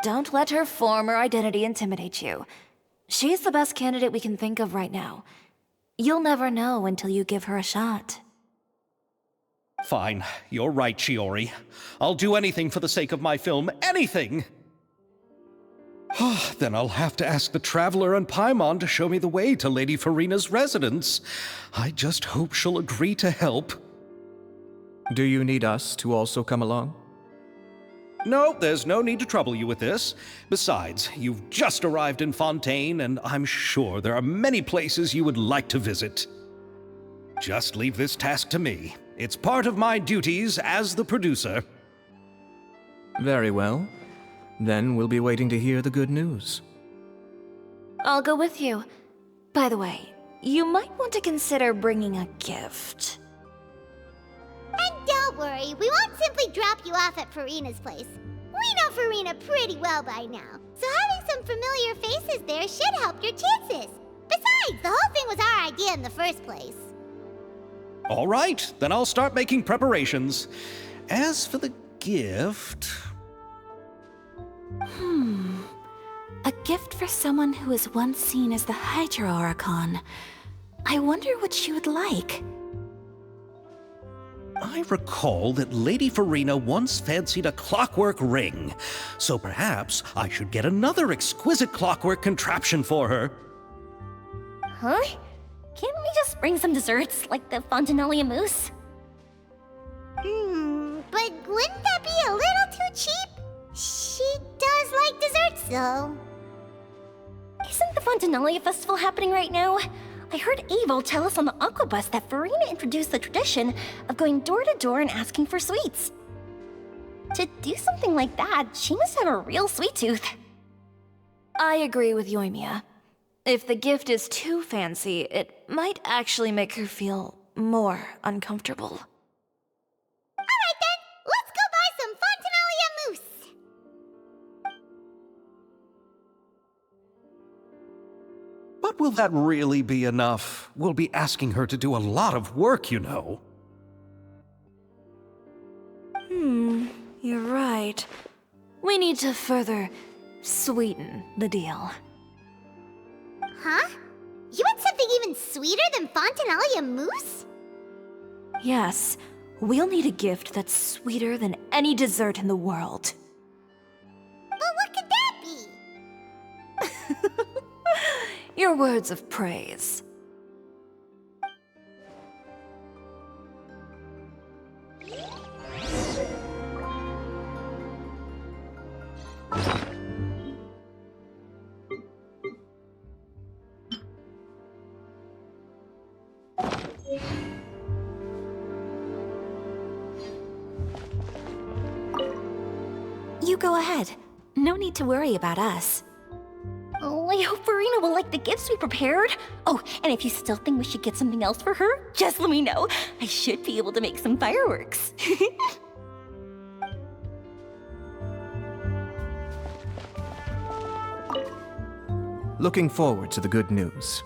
Speaker 5: Don't let her former identity intimidate you. She's the best candidate we can think of right now. You'll never know until you give her a shot.
Speaker 7: Fine. You're right, Shiori. I'll do anything for the sake of my film. Anything! Then I'll have to ask the Traveler and Paimon to show me the way to Lady Farina's residence. I just hope she'll agree to help.
Speaker 9: Do you need us to also come along?
Speaker 7: No, there's no need to trouble you with this. Besides, you've just arrived in Fontaine, and I'm sure there are many places you would like to visit. Just leave this task to me. It's part of my duties as the producer.
Speaker 9: Very well. Then we'll be waiting to hear the good news.
Speaker 5: I'll go with you. By the way, you might want to consider bringing a gift.
Speaker 2: And don't worry, we won't simply drop you off at Farina's place. We know Farina pretty well by now, so having some familiar faces there should help your chances. Besides, the whole thing was our idea in the first place.
Speaker 7: All right, then I'll start making preparations. As for the gift...
Speaker 6: A gift for someone who was once seen as the Hydro Archon. I wonder what she would like.
Speaker 7: I recall that Lady Farina once fancied a clockwork ring, so perhaps I should get another exquisite clockwork contraption for her.
Speaker 6: Huh? Can't we just bring some desserts, like the Fontinalia mousse?
Speaker 2: But wouldn't that be a little too cheap? She does like desserts, though.
Speaker 6: Isn't the Fontinalia festival happening right now? I heard Abel tell us on the Aquabus that Farina introduced the tradition of going door to door and asking for sweets. To do something like that, she must have a real sweet tooth.
Speaker 5: I agree with Yoimiya. If the gift is too fancy, it might actually make her feel more uncomfortable.
Speaker 2: Alright then, let's go buy some Fontinalia mousse!
Speaker 7: But will that really be enough? We'll be asking her to do a lot of work, you know.
Speaker 5: You're right. We need to further sweeten the deal.
Speaker 2: Huh? You want something even sweeter than Fontinalia mousse?
Speaker 5: Yes, we'll need a gift that's sweeter than any dessert in the world.
Speaker 2: But what could that be?
Speaker 5: Your words of praise.
Speaker 6: You go ahead. No need to worry about us. Oh, I hope Verena will like the gifts we prepared. Oh, and if you still think we should get something else for her, just let me know. I should be able to make some fireworks.
Speaker 9: Looking forward to the good news.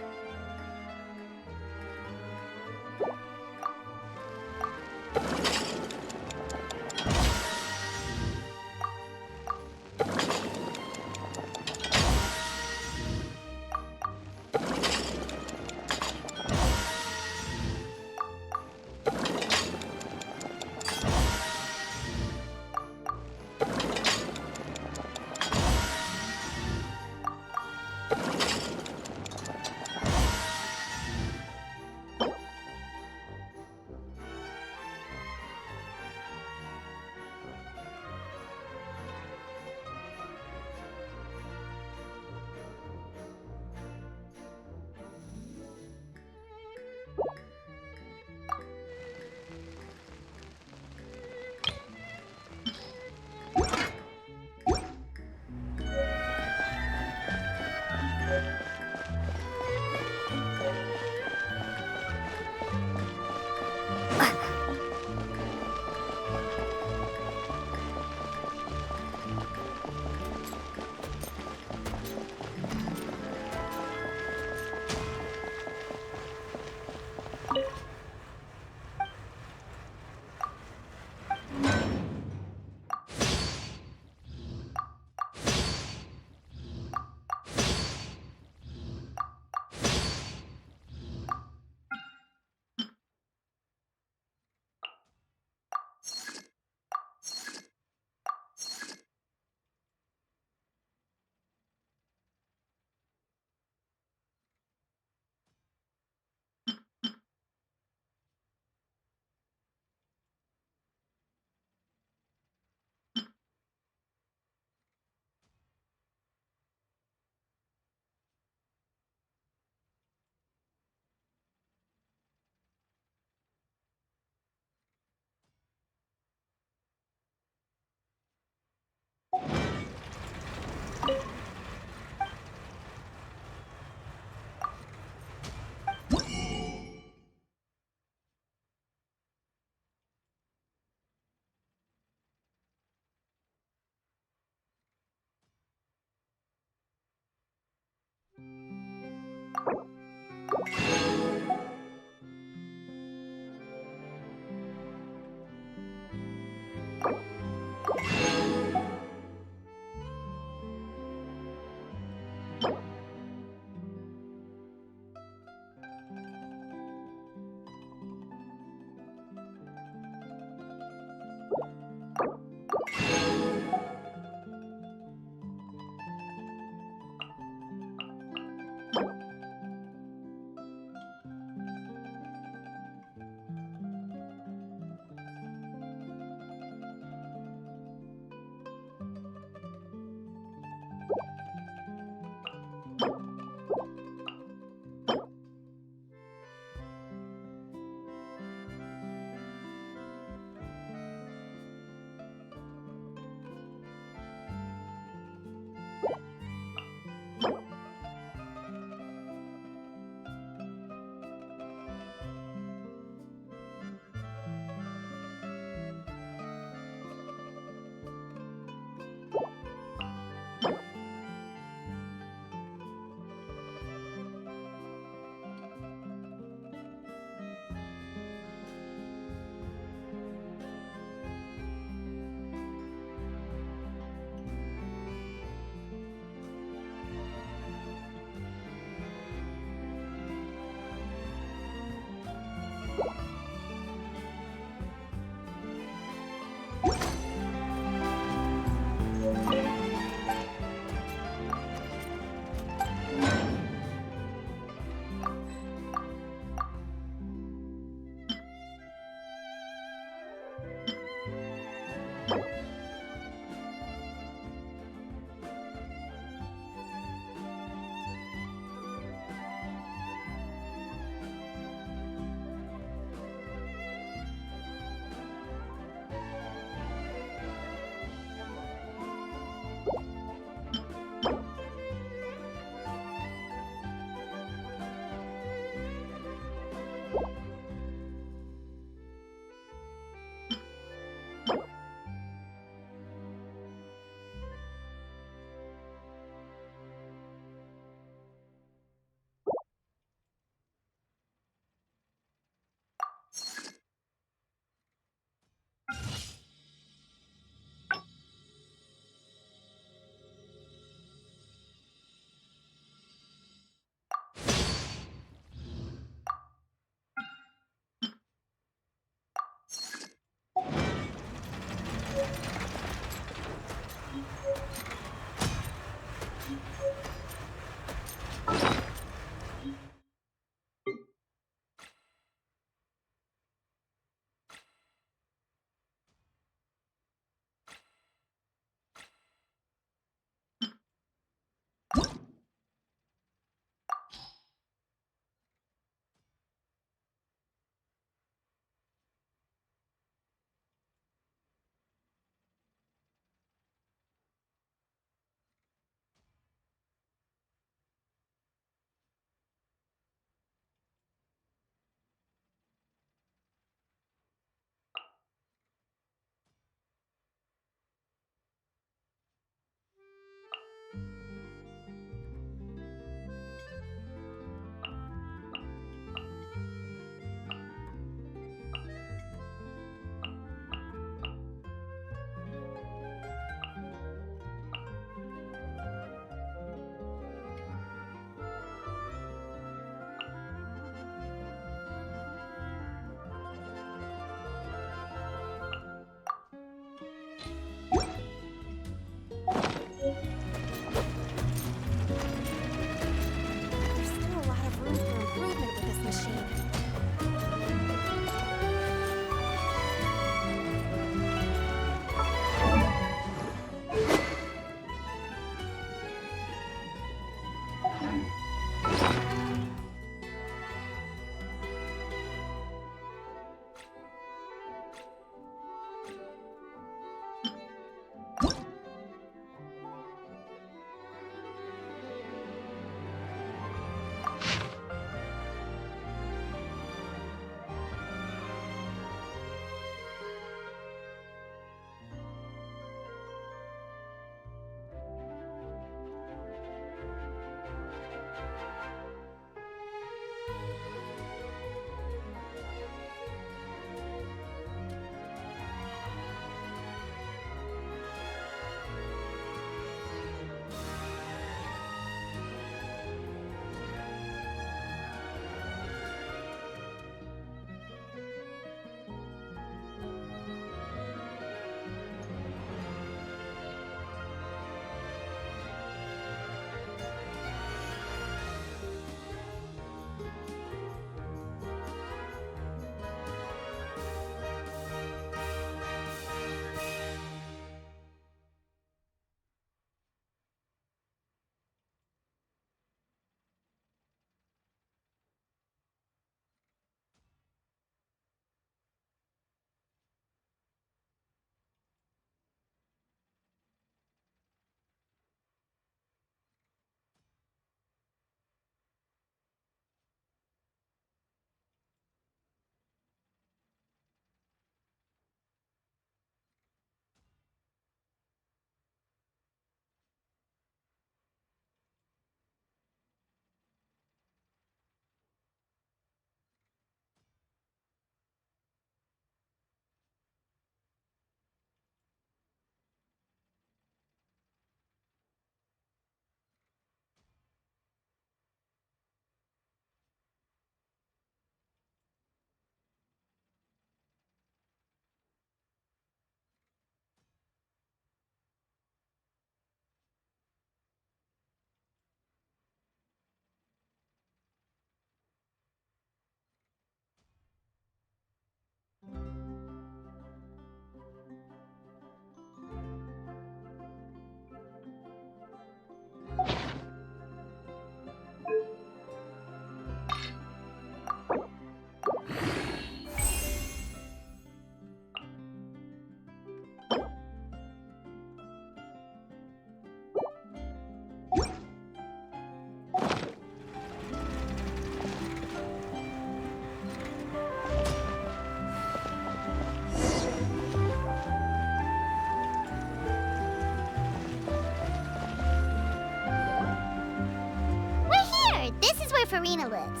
Speaker 2: if Irina lives.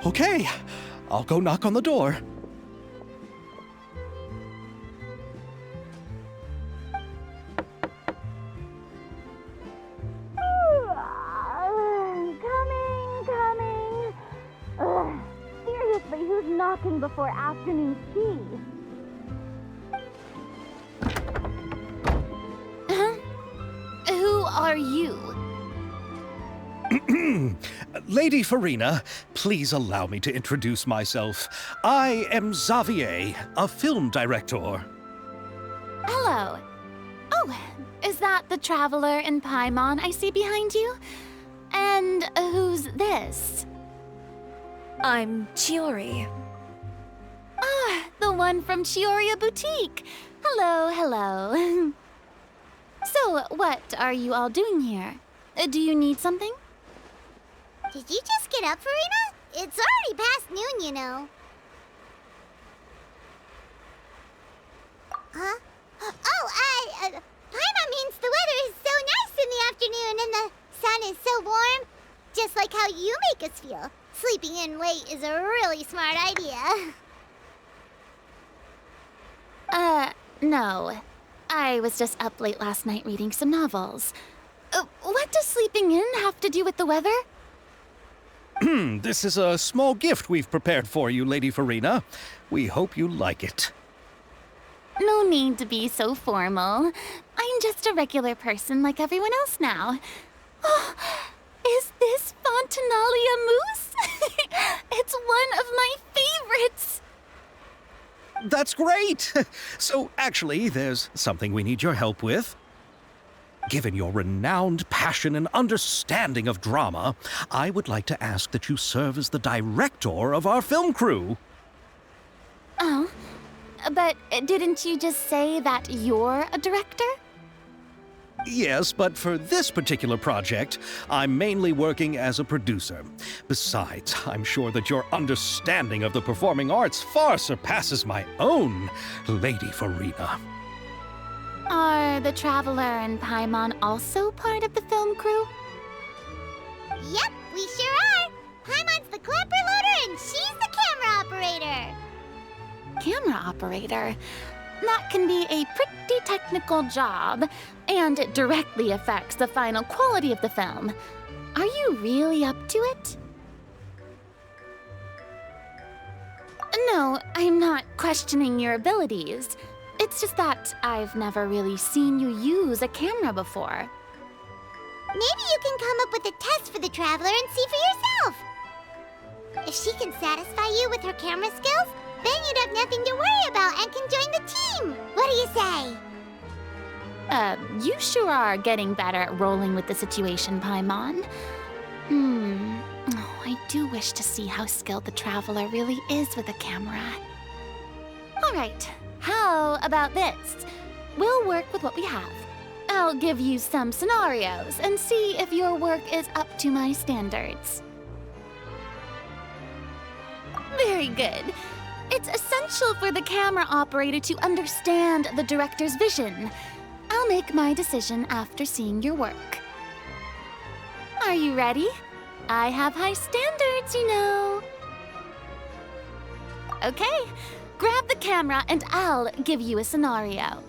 Speaker 7: Okay, I'll go knock on the door.
Speaker 6: Coming. Ugh, seriously, who's knocking before afternoon tea?
Speaker 1: Who are you?
Speaker 7: Lady Farina, please allow me to introduce myself. I am Xavier, a film director.
Speaker 1: Hello. Oh, is that the traveler in Paimon I see behind you? And who's this?
Speaker 5: I'm Chiori.
Speaker 1: Ah, the one from Chioria Boutique. Hello. So, what are you all doing here? Do you need something?
Speaker 2: Did you just get up, Farina? It's already past noon, you know. Huh? Paimon means the weather is so nice in the afternoon and the sun is so warm. Just like how you make us feel. Sleeping in late is a really smart idea.
Speaker 1: No. I was just up late last night reading some novels. What does sleeping in have to do with the weather?
Speaker 7: This is a small gift we've prepared for you, Lady Farina. We hope you like it.
Speaker 1: No need to be so formal. I'm just a regular person like everyone else now. Oh, is this Fontinalia mousse? It's one of my favorites.
Speaker 7: That's great! So, actually, there's something we need your help with. Given your renowned passion and understanding of drama, I would like to ask that you serve as the director of our film crew.
Speaker 1: Oh, but didn't you just say that you're a director?
Speaker 7: Yes, but for this particular project, I'm mainly working as a producer. Besides, I'm sure that your understanding of the performing arts far surpasses my own, Lady Farina.
Speaker 1: Are the Traveler and Paimon also part of the film crew?
Speaker 2: Yep, we sure are. Paimon's the clapper loader and she's the camera operator.
Speaker 1: Camera operator? That can be a pretty technical job, and it directly affects the final quality of the film. Are you really up to it? No, I'm not questioning your abilities. It's just that I've never really seen you use a camera before.
Speaker 2: Maybe you can come up with a test for the Traveler and see for yourself. If she can satisfy you with her camera skills, then you'd have nothing to worry about and can join the team. What do you say?
Speaker 1: You sure are getting better at rolling with the situation, Paimon. Oh, I do wish to see how skilled the Traveler really is with a camera. All right, how about this? We'll work with what we have. I'll give you some scenarios and see if your work is up to my standards. Very good. It's essential for the camera operator to understand the director's vision. I'll make my decision after seeing your work. Are you ready? I have high standards, you know. Okay, grab the camera and I'll give you a scenario.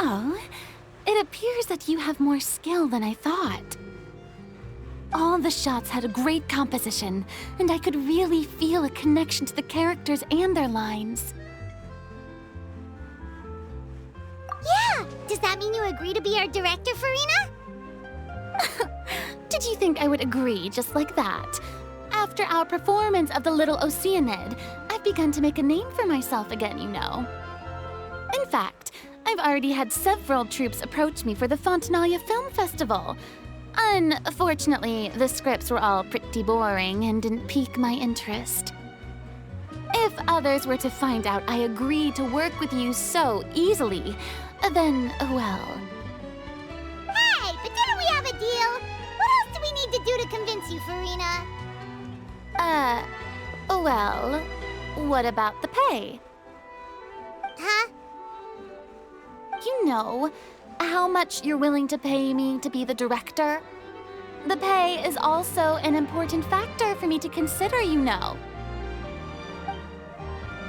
Speaker 6: Oh, it appears that you have more skill than I thought. All the shots had a great composition, and I could really feel a connection to the characters and their lines.
Speaker 2: Yeah! Does that mean you agree to be our director, Farina?
Speaker 6: Did you think I would agree just like that? After our performance of the Little Oceanid, I've begun to make a name for myself again, you know. In fact, I've already had several troops approach me for the Fontanalia Film Festival. Unfortunately, the scripts were all pretty boring and didn't pique my interest. If others were to find out I agreed to work with you so easily, then, well...
Speaker 2: Hey, but didn't we have a deal? What else do we need to do to convince you, Farina?
Speaker 6: Well, what about the pay?
Speaker 2: Huh?
Speaker 6: You know, how much you're willing to pay me to be the director? The pay is also an important factor for me to consider, you know.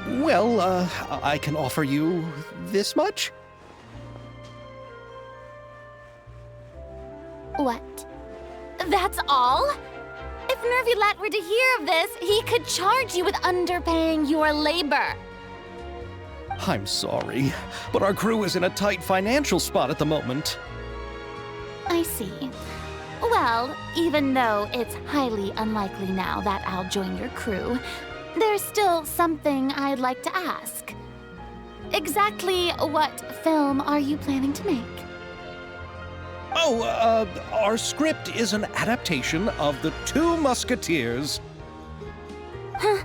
Speaker 7: Well, I can offer you this much.
Speaker 1: What? That's all? If Nervylat were to hear of this, he could charge you with underpaying your labor.
Speaker 7: I'm sorry, but our crew is in a tight financial spot at the moment.
Speaker 1: I see. Well, even though it's highly unlikely now that I'll join your crew, there's still something I'd like to ask. Exactly what film are you planning to make?
Speaker 7: Oh, our script is an adaptation of The Two Musketeers.
Speaker 1: Huh?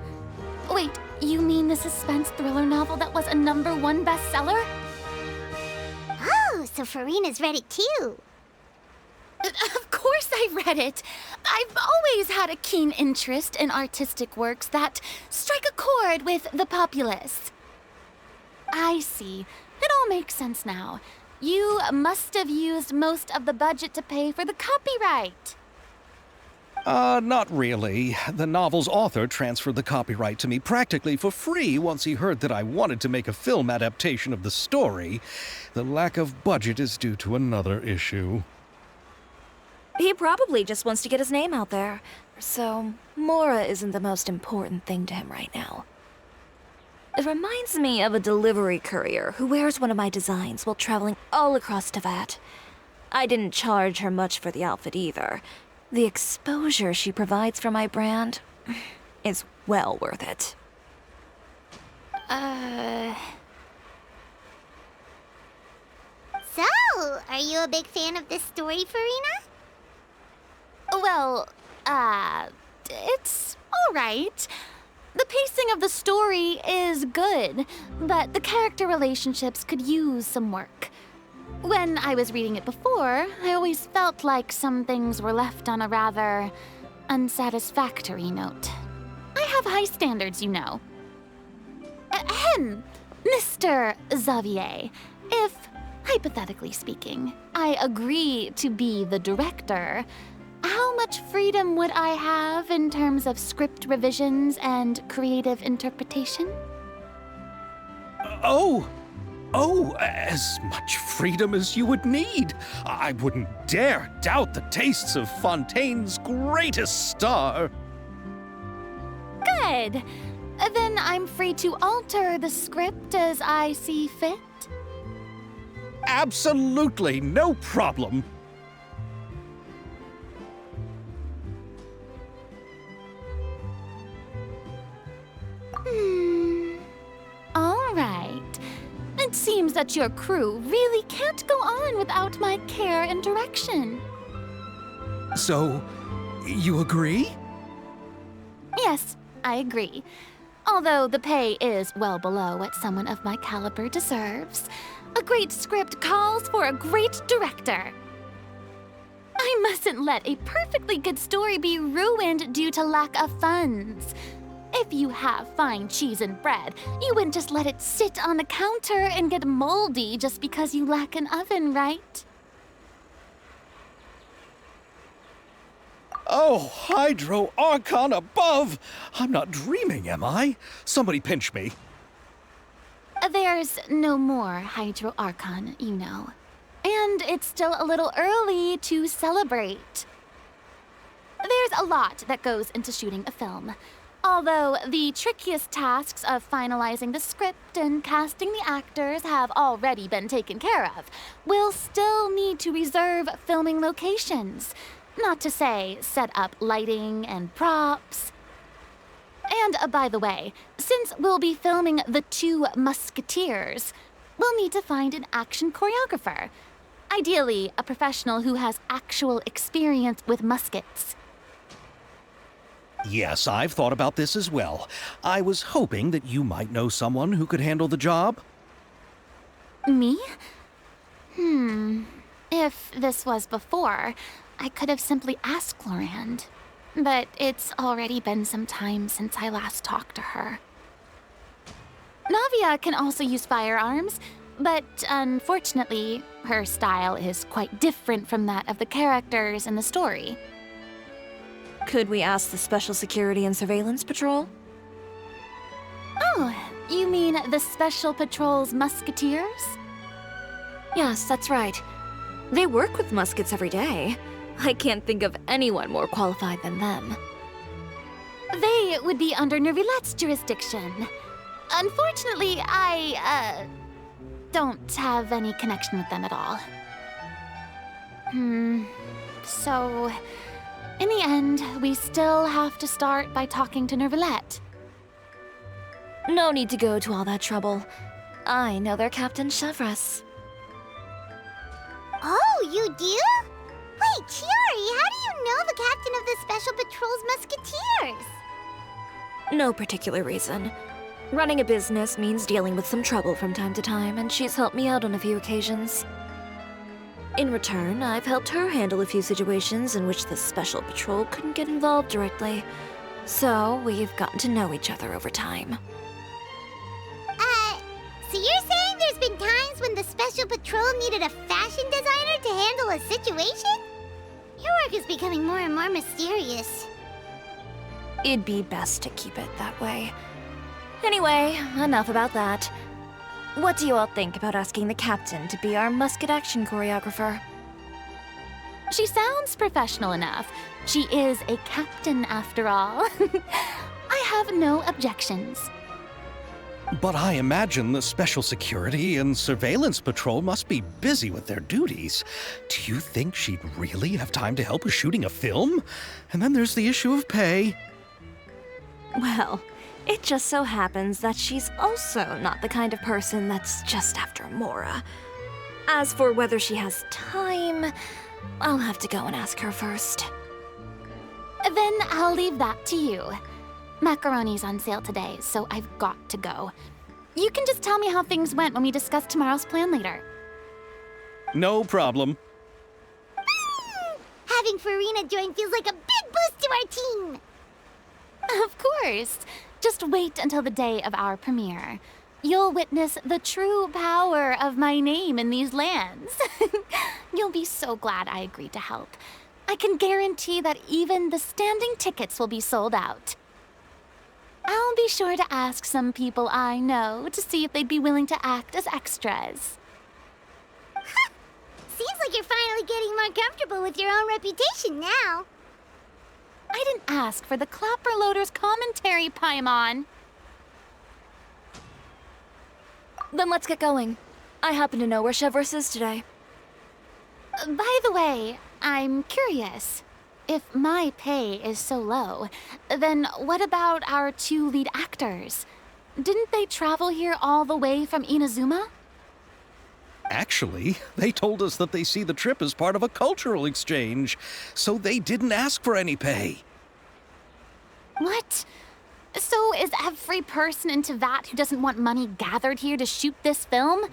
Speaker 1: Wait, you mean the suspense thriller novel that was a #1 bestseller?
Speaker 2: Oh, so Farina's read it too.
Speaker 1: Of course I read it. I've always had a keen interest in artistic works that strike a chord with the populace. I see. It all makes sense now. You must have used most of the budget to pay for the copyright.
Speaker 7: Not really. The novel's author transferred the copyright to me practically for free once he heard that I wanted to make a film adaptation of the story. The lack of budget is due to another issue.
Speaker 5: He probably just wants to get his name out there. So, Mora isn't the most important thing to him right now. It reminds me of a delivery courier who wears one of my designs while traveling all across Teyvat. I didn't charge her much for the outfit either. The exposure she provides for my brand is well worth it.
Speaker 2: So, are you a big fan of this story, Farina?
Speaker 1: Well, it's all right. The pacing of the story is good, but the character relationships could use some work. When I was reading it before, I always felt like some things were left on a rather unsatisfactory note. I have high standards, you know. Ahem, Mr. Xavier, if, hypothetically speaking, I agree to be the director, how much freedom would I have in terms of script revisions and creative interpretation?
Speaker 7: As much freedom as you would need. I wouldn't dare doubt the tastes of Fontaine's greatest star.
Speaker 1: Good. Then I'm free to alter the script as I see fit.
Speaker 7: Absolutely, no problem.
Speaker 1: All right. It seems that your crew really can't go on without my care and direction.
Speaker 7: So, you agree?
Speaker 1: Yes, I agree. Although the pay is well below what someone of my caliber deserves, a great script calls for a great director. I mustn't let a perfectly good story be ruined due to lack of funds. If you have fine cheese and bread, you wouldn't just let it sit on the counter and get moldy just because you lack an oven, right?
Speaker 7: Oh, Hydro Archon above! I'm not dreaming, am I? Somebody pinch me.
Speaker 1: There's no more Hydro Archon, you know. And it's still a little early to celebrate. There's a lot that goes into shooting a film. Although the trickiest tasks of finalizing the script and casting the actors have already been taken care of, we'll still need to reserve filming locations. Not to say set up lighting and props. And by the way, since we'll be filming The Two Musketeers, we'll need to find an action choreographer. Ideally, a professional who has actual experience with muskets.
Speaker 7: Yes, I've thought about this as well. I was hoping that you might know someone who could handle the job.
Speaker 1: Me? If this was before, I could have simply asked Glorand. But it's already been some time since I last talked to her. Navia can also use firearms, but unfortunately, her style is quite different from that of the characters in the story.
Speaker 5: Could we ask the Special Security and Surveillance Patrol?
Speaker 1: Oh, you mean the Special Patrol's Musketeers?
Speaker 5: Yes, that's right. They work with muskets every day. I can't think of anyone more qualified than them.
Speaker 1: They would be under Nervilette's jurisdiction. Unfortunately, I don't have any connection with them at all. So, in the end, we still have to start by talking to Nervilette.
Speaker 5: No need to go to all that trouble. I know their Captain Chevres.
Speaker 2: Oh, you do? Wait, Chiori, how do you know the captain of the Special Patrol's Musketeers?
Speaker 5: No particular reason. Running a business means dealing with some trouble from time to time, and she's helped me out on a few occasions. In return, I've helped her handle a few situations in which the Special Patrol couldn't get involved directly. So, we've gotten to know each other over time.
Speaker 2: So you're saying there's been times when the Special Patrol needed a fashion designer to handle a situation? Your work is becoming more and more mysterious.
Speaker 5: It'd be best to keep it that way. Anyway, enough about that. What do you all think about asking the captain to be our musket action choreographer?
Speaker 1: She sounds professional enough. She is a captain after all. I have no objections.
Speaker 7: But I imagine the Special Security and Surveillance Patrol must be busy with their duties. Do you think she'd really have time to help with shooting a film? And then there's the issue of pay.
Speaker 5: Well, it just so happens that she's also not the kind of person that's just after Mora. As for whether she has time, I'll have to go and ask her first.
Speaker 1: Then I'll leave that to you. Macaroni's on sale today, so I've got to go. You can just tell me how things went when we discuss tomorrow's plan later.
Speaker 7: No problem.
Speaker 2: Having Farina join feels like a big boost to our team.
Speaker 1: Of course. Just wait until the day of our premiere. You'll witness the true power of my name in these lands. You'll be so glad I agreed to help. I can guarantee that even the standing tickets will be sold out. I'll be sure to ask some people I know to see if they'd be willing to act as extras.
Speaker 2: Seems like you're finally getting more comfortable with your own reputation now.
Speaker 1: I didn't ask for the Clapper Loader's commentary, Paimon.
Speaker 5: Then let's get going. I happen to know where Chevres is today.
Speaker 1: By the way, I'm curious. If my pay is so low, then what about our two lead actors? Didn't they travel here all the way from Inazuma?
Speaker 7: Actually, they told us that they see the trip as part of a cultural exchange, so they didn't ask for any pay.
Speaker 1: What? So is every person in Teyvat who doesn't want money gathered here to shoot this film?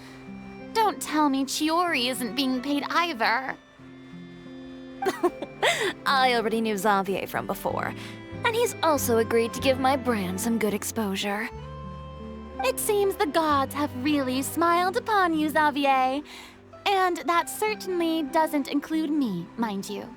Speaker 1: Don't tell me Chiori isn't being paid either.
Speaker 5: I already knew Xavier from before, and he's also agreed to give my brand some good exposure.
Speaker 1: It seems the gods have really smiled upon you, Xavier. And that certainly doesn't include me, mind you.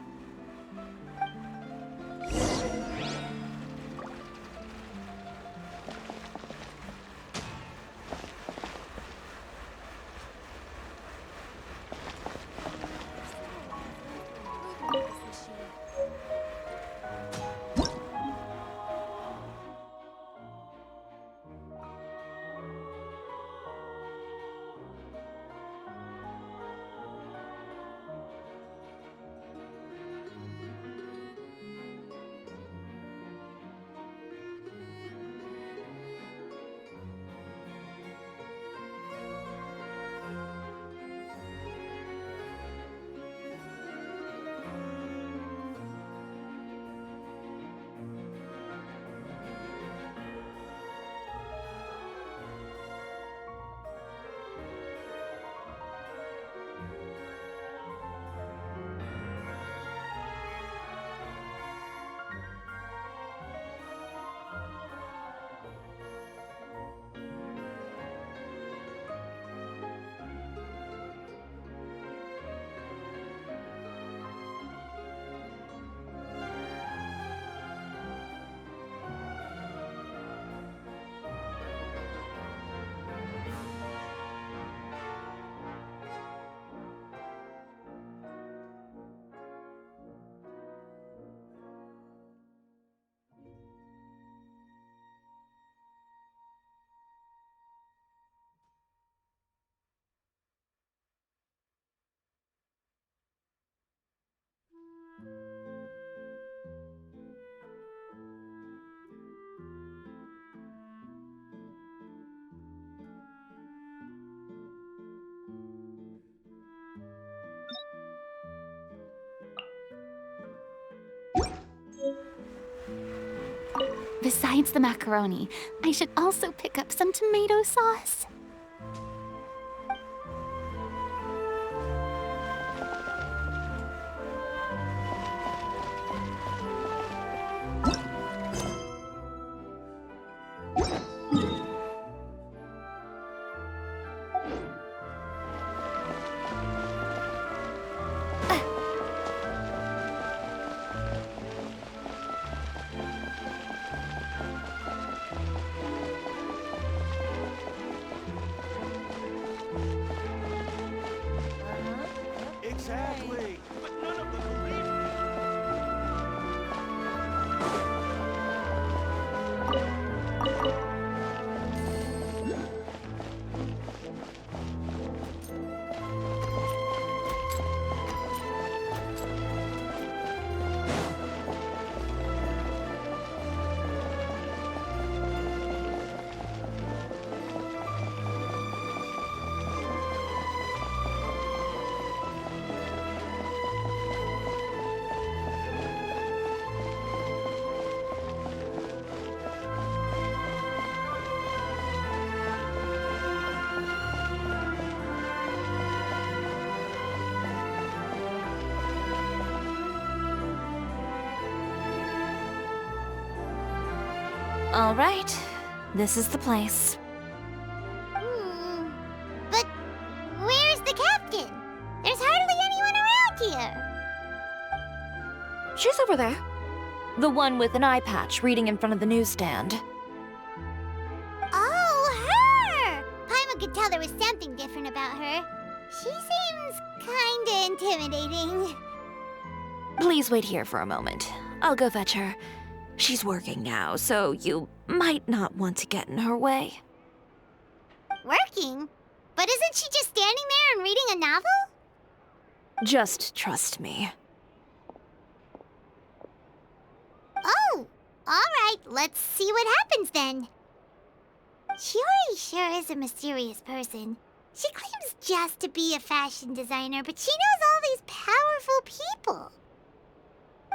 Speaker 2: Besides the macaroni, I should also pick up some tomato sauce.
Speaker 3: Exactly. But none of them believe me.
Speaker 5: All right, this is the place.
Speaker 2: But where's the captain? There's hardly anyone around here.
Speaker 5: She's over there. The one with an eye patch reading in front of the newsstand.
Speaker 2: Oh, her! Paimon could tell there was something different about her. She seems kinda intimidating.
Speaker 5: Please wait here for a moment. I'll go fetch her. She's working now, so you might not want to get in her way.
Speaker 2: Working? But isn't she just standing there and reading a novel?
Speaker 5: Just trust me.
Speaker 2: Oh, alright, let's see what happens then. Shiori sure is a mysterious person. She claims just to be a fashion designer, but she knows all these powerful people.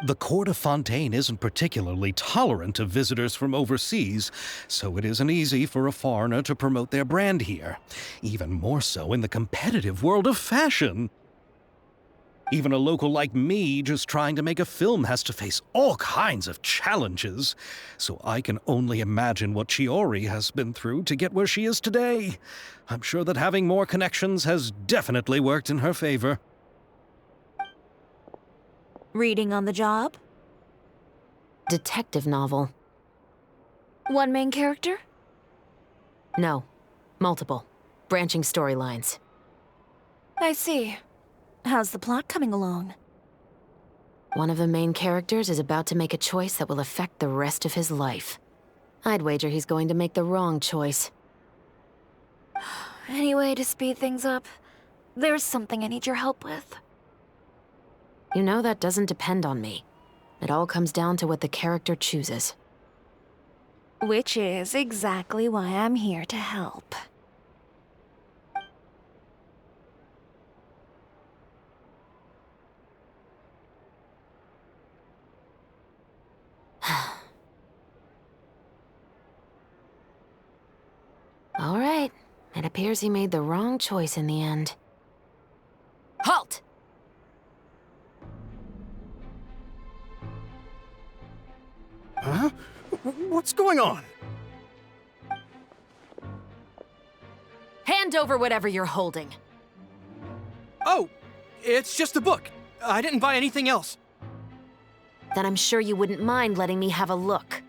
Speaker 7: The court of Fontaine isn't particularly tolerant of visitors from overseas, so it isn't easy for a foreigner to promote their brand here. Even more so in the competitive world of fashion. Even a local like me just trying to make a film has to face all kinds of challenges. So I can only imagine what Shiori has been through to get where she is today. I'm sure that having more connections has definitely worked in her favor.
Speaker 5: Reading on the job?
Speaker 10: Detective novel.
Speaker 5: One main character?
Speaker 10: No. Multiple. Branching storylines.
Speaker 5: I see. How's the plot coming along?
Speaker 10: One of the main characters is about to make a choice that will affect the rest of his life. I'd wager he's going to make the wrong choice.
Speaker 5: Any way to speed things up? There's something I need your help with.
Speaker 10: You know that doesn't depend on me. It all comes down to what the character chooses.
Speaker 5: Which is exactly why I'm here to help.
Speaker 10: All right. It appears he made the wrong choice in the end. Halt!
Speaker 11: Huh? What's going on?
Speaker 10: Hand over whatever you're holding.
Speaker 11: Oh, it's just a book. I didn't buy anything else.
Speaker 10: Then I'm sure you wouldn't mind letting me have a look.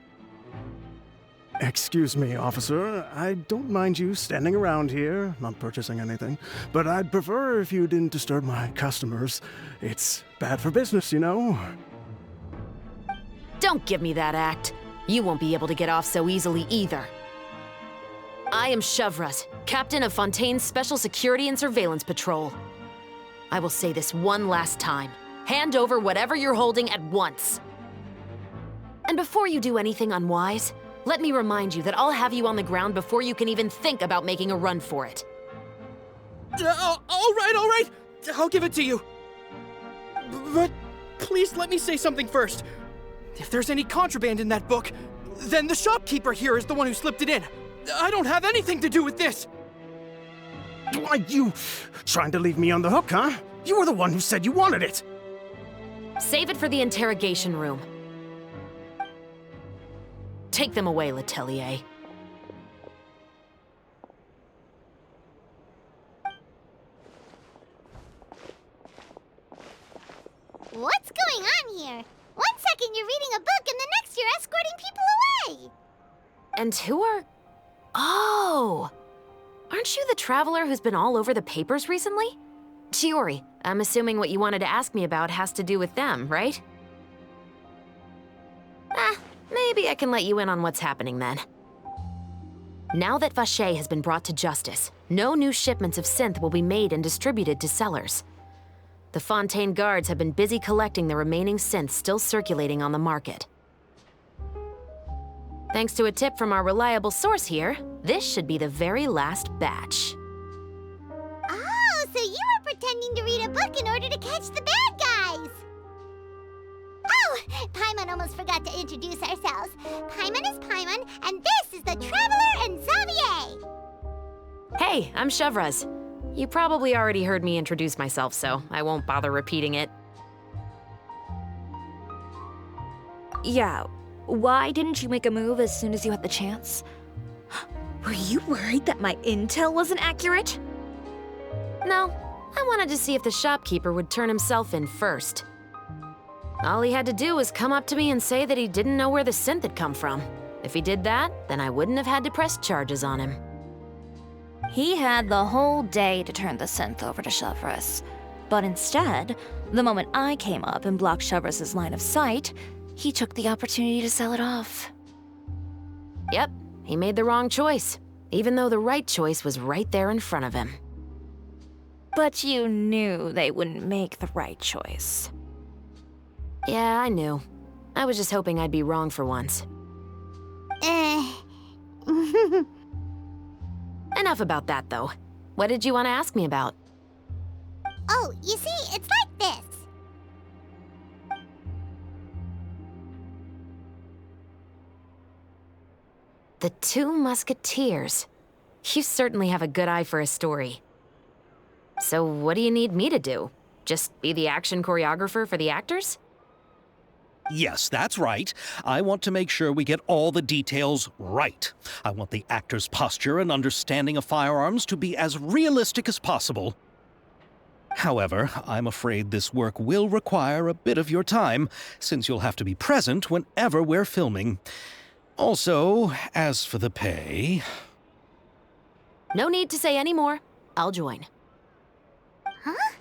Speaker 11: Excuse me, officer. I don't mind you standing around here, not purchasing anything, but I'd prefer if you didn't disturb my customers. It's bad for business, you know?
Speaker 10: Don't give me that act. You won't be able to get off so easily either. I am Shavrat, captain of Fontaine's Special Security and Surveillance Patrol. I will say this one last time. Hand over whatever you're holding at once. And before you do anything unwise, let me remind you that I'll have you on the ground before you can even think about making a run for it.
Speaker 12: All right. I'll give it to you. But please let me say something first. If there's any contraband in that book, then the shopkeeper here is the one who slipped it in. I don't have anything to do with this.
Speaker 11: Why, you trying to leave me on the hook, huh? You were the one who said you wanted it.
Speaker 10: Save it for the interrogation room. Take them away, Letelier.
Speaker 2: What's going on here? One second you're reading a book and the next you're escorting people away.
Speaker 10: And who are... Oh! Aren't you the traveler who's been all over the papers recently? Chiori, I'm assuming what you wanted to ask me about has to do with them, right? Maybe I can let you in on what's happening then. Now that Vache has been brought to justice, no new shipments of synth will be made and distributed to sellers. The Fontaine guards have been busy collecting the remaining synths still circulating on the market. Thanks to a tip from our reliable source here, this should be the very last batch.
Speaker 2: Oh, so you were pretending to read a book in order to catch the bad guys. Oh, Paimon almost forgot to introduce ourselves. Paimon is Paimon, and this is the Traveler and Xavier.
Speaker 10: Hey, I'm Chevraz. You probably already heard me introduce myself, so I won't bother repeating it.
Speaker 5: Yeah, why didn't you make a move as soon as you had the chance? Were you worried that my intel wasn't accurate?
Speaker 10: No, I wanted to see if the shopkeeper would turn himself in first. All he had to do was come up to me and say that he didn't know where the synth had come from. If he did that, then I wouldn't have had to press charges on him.
Speaker 5: He had the whole day to turn the synth over to Chevraz. But instead, the moment I came up and blocked Chevraz's line of sight, he took the opportunity to sell it off.
Speaker 10: Yep, he made the wrong choice, even though the right choice was right there in front of him.
Speaker 5: But you knew they wouldn't make the right choice.
Speaker 10: Yeah, I knew. I was just hoping I'd be wrong for once. Enough about that, though. What did you want to ask me about?
Speaker 2: Oh, you see, it's like this.
Speaker 10: The Two Musketeers. You certainly have a good eye for a story. So what do you need me to do? Just be the action choreographer for the actors?
Speaker 7: Yes, that's right. I want to make sure we get all the details right. I want the actor's posture and understanding of firearms to be as realistic as possible. However, I'm afraid this work will require a bit of your time, since you'll have to be present whenever we're filming. Also, as for the pay...
Speaker 10: No need to say any more. I'll join.
Speaker 2: Huh?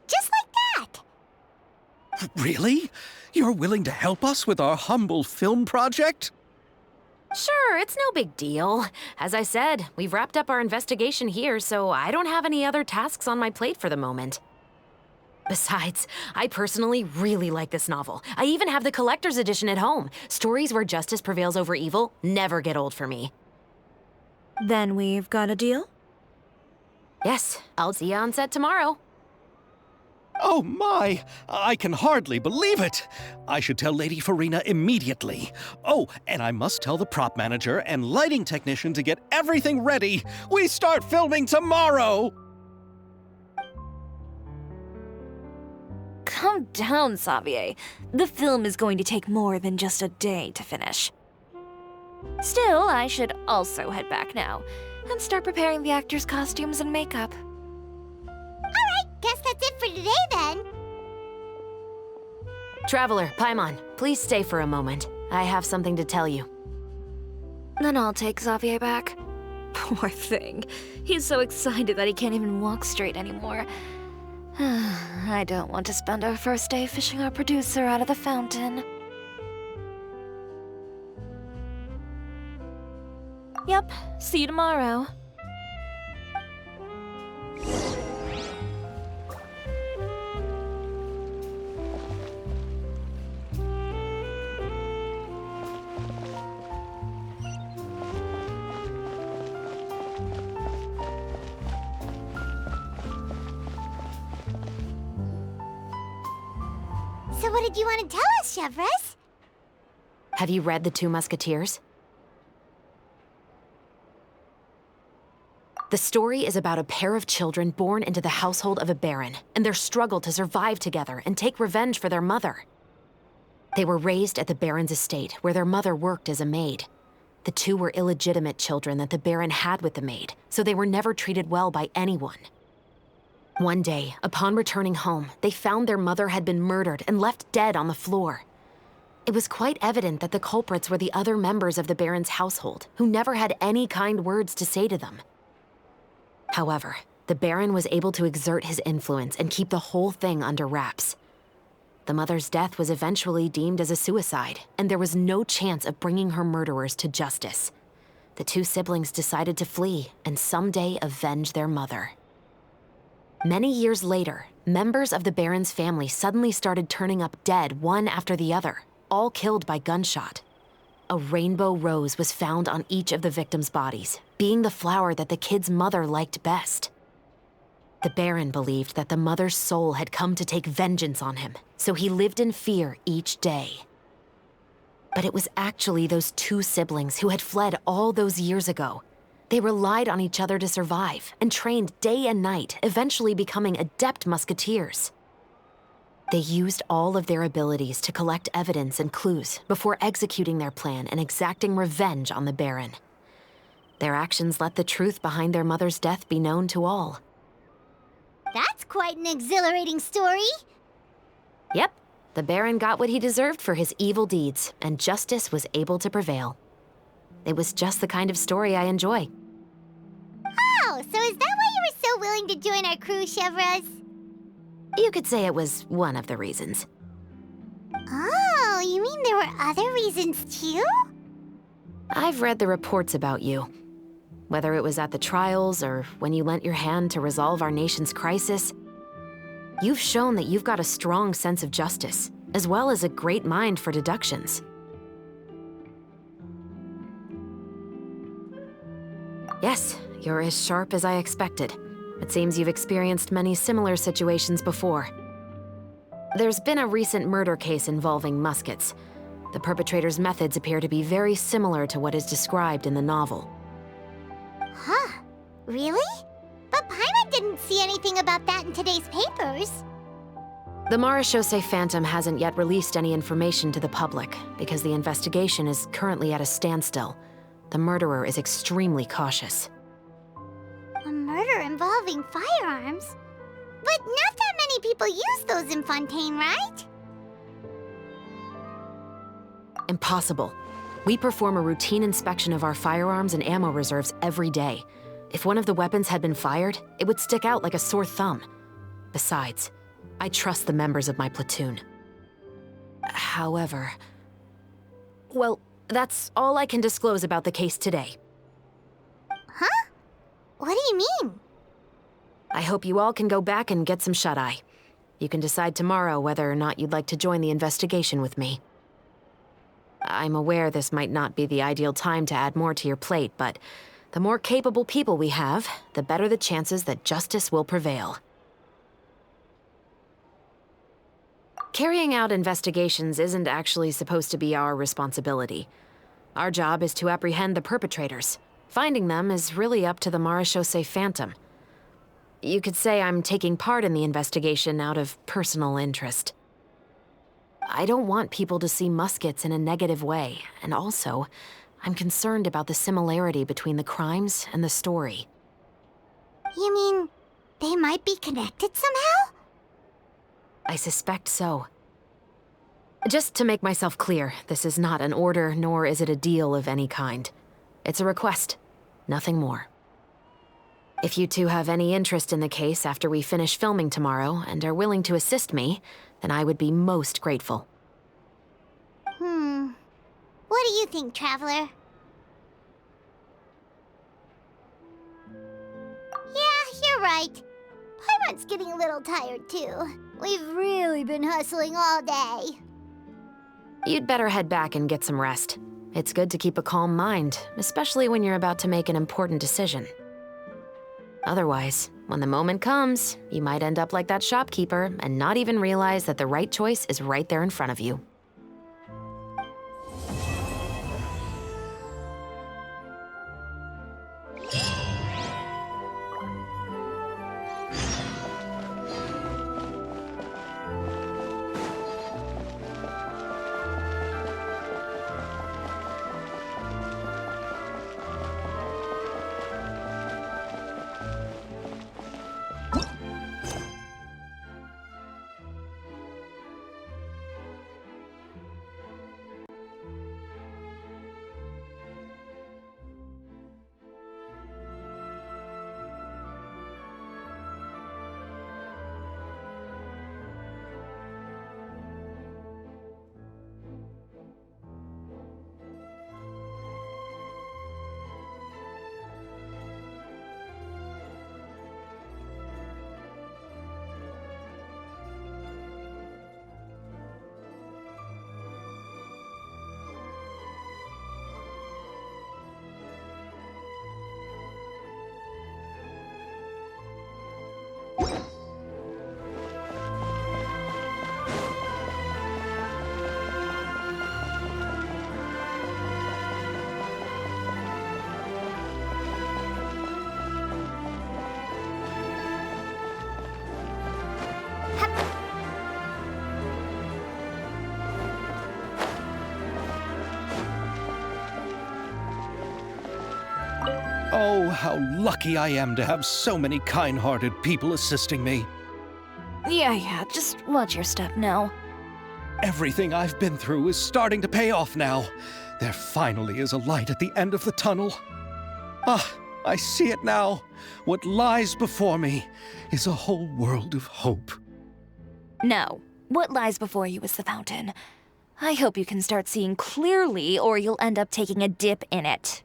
Speaker 2: Just like that?
Speaker 7: Really? You're willing to help us with our humble film project?
Speaker 10: Sure, it's no big deal. As I said, we've wrapped up our investigation here, so I don't have any other tasks on my plate for the moment. Besides, I personally really like this novel. I even have the collector's edition at home. Stories where justice prevails over evil never get old for me.
Speaker 5: Then we've got a deal?
Speaker 10: Yes, I'll see you on set tomorrow.
Speaker 7: Oh my! I can hardly believe it! I should tell Lady Farina immediately. Oh, and I must tell the prop manager and lighting technician to get everything ready. We start filming tomorrow!
Speaker 5: Calm down, Xavier. The film is going to take more than just a day to finish. Still, I should also head back now and start preparing the actors' costumes and makeup.
Speaker 2: Alright, guess that's it for today then.
Speaker 10: Traveler, Paimon, please stay for a moment. I have something to tell you.
Speaker 5: Then I'll take Xavier back. Poor thing. He's so excited that he can't even walk straight anymore. I don't want to spend our first day fishing our producer out of the fountain. Yep, see you tomorrow.
Speaker 2: So what did you want to tell us, Chevres?
Speaker 10: Have you read The Two Musketeers? The story is about a pair of children born into the household of a baron and their struggle to survive together and take revenge for their mother. They were raised at the baron's estate, where their mother worked as a maid. The two were illegitimate children that the baron had with the maid, so they were never treated well by anyone. One day, upon returning home, they found their mother had been murdered and left dead on the floor. It was quite evident that the culprits were the other members of the baron's household, who never had any kind words to say to them. However, the baron was able to exert his influence and keep the whole thing under wraps. The mother's death was eventually deemed as a suicide, and there was no chance of bringing her murderers to justice. The two siblings decided to flee and someday avenge their mother. Many years later, members of the baron's family suddenly started turning up dead one after the other, all killed by gunshot. A rainbow rose was found on each of the victims' bodies, being the flower that the kid's mother liked best. The baron believed that the mother's soul had come to take vengeance on him, so he lived in fear each day. But it was actually those two siblings who had fled all those years ago. They relied on each other to survive and trained day and night, eventually becoming adept musketeers. They used all of their abilities to collect evidence and clues before executing their plan and exacting revenge on the baron. Their actions let the truth behind their mother's death be known to all.
Speaker 2: That's quite an exhilarating story.
Speaker 10: Yep, the baron got what he deserved for his evil deeds, and justice was able to prevail. It was just the kind of story I enjoy.
Speaker 2: Oh, so is that why you were so willing to join our crew, Chevres?
Speaker 10: You could say it was one of the reasons.
Speaker 2: Oh, you mean there were other reasons too?
Speaker 10: I've read the reports about you. Whether it was at the trials or when you lent your hand to resolve our nation's crisis, you've shown that you've got a strong sense of justice, as well as a great mind for deductions. Yes, you're as sharp as I expected. It seems you've experienced many similar situations before. There's been a recent murder case involving Muskets. The perpetrator's methods appear to be very similar to what is described in the novel.
Speaker 2: Huh. Really? But Paimon didn't see anything about that in today's papers.
Speaker 10: The Marechaussee Phantom hasn't yet released any information to the public because the investigation is currently at a standstill. The murderer is extremely cautious.
Speaker 2: A murder involving firearms? But not that many people use those in Fontaine, right?
Speaker 10: Impossible. We perform a routine inspection of our firearms and ammo reserves every day. If one of the weapons had been fired, it would stick out like a sore thumb. Besides, I trust the members of my platoon. However... Well, that's all I can disclose about the case today.
Speaker 2: Huh? What do you mean?
Speaker 10: I hope you all can go back and get some shut-eye. You can decide tomorrow whether or not you'd like to join the investigation with me. I'm aware this might not be the ideal time to add more to your plate, but the more capable people we have, the better the chances that justice will prevail. Carrying out investigations isn't actually supposed to be our responsibility. Our job is to apprehend the perpetrators. Finding them is really up to the Marechaussee Phantom. You could say I'm taking part in the investigation out of personal interest. I don't want people to see Muskets in a negative way, and also, I'm concerned about the similarity between the crimes and the story.
Speaker 2: You mean they might be connected somehow?
Speaker 10: I suspect so. Just to make myself clear, this is not an order, nor is it a deal of any kind. It's a request, nothing more. If you two have any interest in the case after we finish filming tomorrow and are willing to assist me, then I would be most grateful.
Speaker 2: What do you think, Traveler? Yeah, you're right. Paimon's getting a little tired, too. We've really been hustling all day.
Speaker 10: You'd better head back and get some rest. It's good to keep a calm mind, especially when you're about to make an important decision. Otherwise, when the moment comes, you might end up like that shopkeeper and not even realize that the right choice is right there in front of you.
Speaker 7: Oh, how lucky I am to have so many kind-hearted people assisting me.
Speaker 5: Yeah, just watch your step now.
Speaker 7: Everything I've been through is starting to pay off now. There finally is a light at the end of the tunnel. Ah, I see it now. What lies before me is a whole world of hope.
Speaker 5: No, what lies before you is the fountain. I hope you can start seeing clearly, or you'll end up taking a dip in it.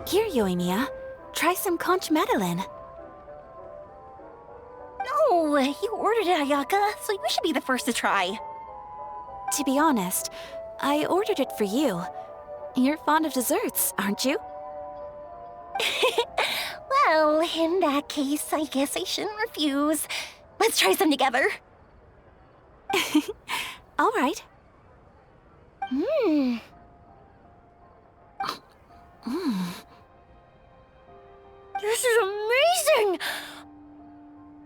Speaker 5: Here, Yoimiya. Try some conch madeleine.
Speaker 6: No, you ordered it, Ayaka, so you should be the first to try.
Speaker 5: To be honest, I ordered it for you. You're fond of desserts, aren't you?
Speaker 6: Well, in that case, I guess I shouldn't refuse. Let's try some together.
Speaker 5: All right.
Speaker 6: This is amazing!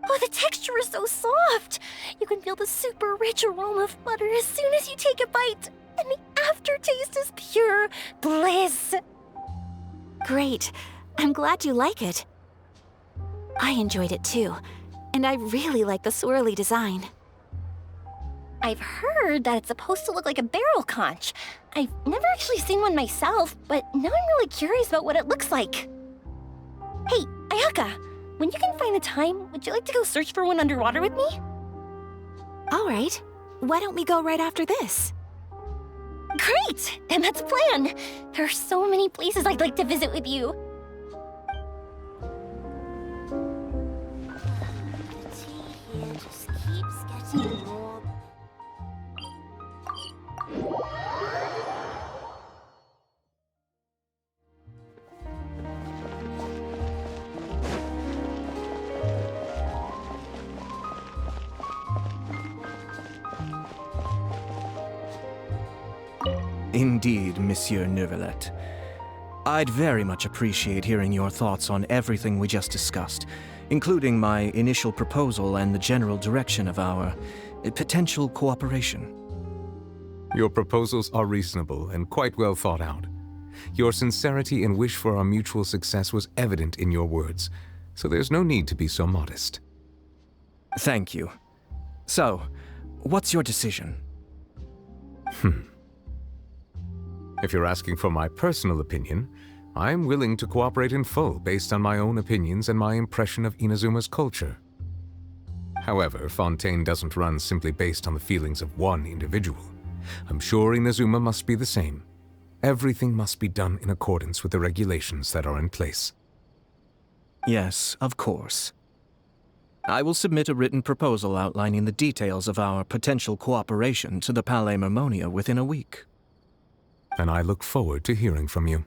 Speaker 6: Oh, the texture is so soft. You can feel the super rich aroma of butter as soon as you take a bite. And the aftertaste is pure bliss.
Speaker 5: Great. I'm glad you like it. I enjoyed it too. And I really like the swirly design.
Speaker 6: I've heard that it's supposed to look like a barrel conch. I've never actually seen one myself, but now I'm really curious about what it looks like. Hey, Ayaka, when you can find the time, would you like to go search for one underwater with me?
Speaker 5: All right. Why don't we go right after this?
Speaker 6: Great! Then let's plan. There are so many places I'd like to visit with you.
Speaker 2: The tea here just keeps getting more.
Speaker 9: Indeed, Monsieur Neuvillette. I'd very much appreciate hearing your thoughts on everything we just discussed, including my initial proposal and the general direction of our potential cooperation.
Speaker 13: Your proposals are reasonable and quite well thought out. Your sincerity and wish for our mutual success was evident in your words, so there's no need to be so modest.
Speaker 9: Thank you. So, What's your decision?
Speaker 13: If you're asking for my personal opinion, I'm willing to cooperate in full based on my own opinions and my impression of Inazuma's culture. However, Fontaine doesn't run simply based on the feelings of one individual. I'm sure Inazuma must be the same. Everything must be done in accordance with the regulations that are in place.
Speaker 9: Yes, of course. I will submit a written proposal outlining the details of our potential cooperation to the Palais Mermonia within a week.
Speaker 13: And I look forward to hearing from you.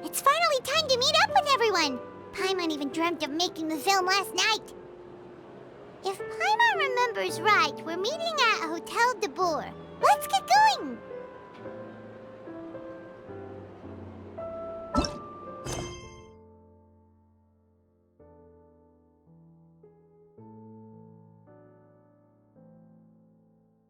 Speaker 2: It's finally time to meet up with everyone! Paimon even dreamt of making the film last night. If Paimon remembers right, we're meeting at Hotel de Boer. Let's get going!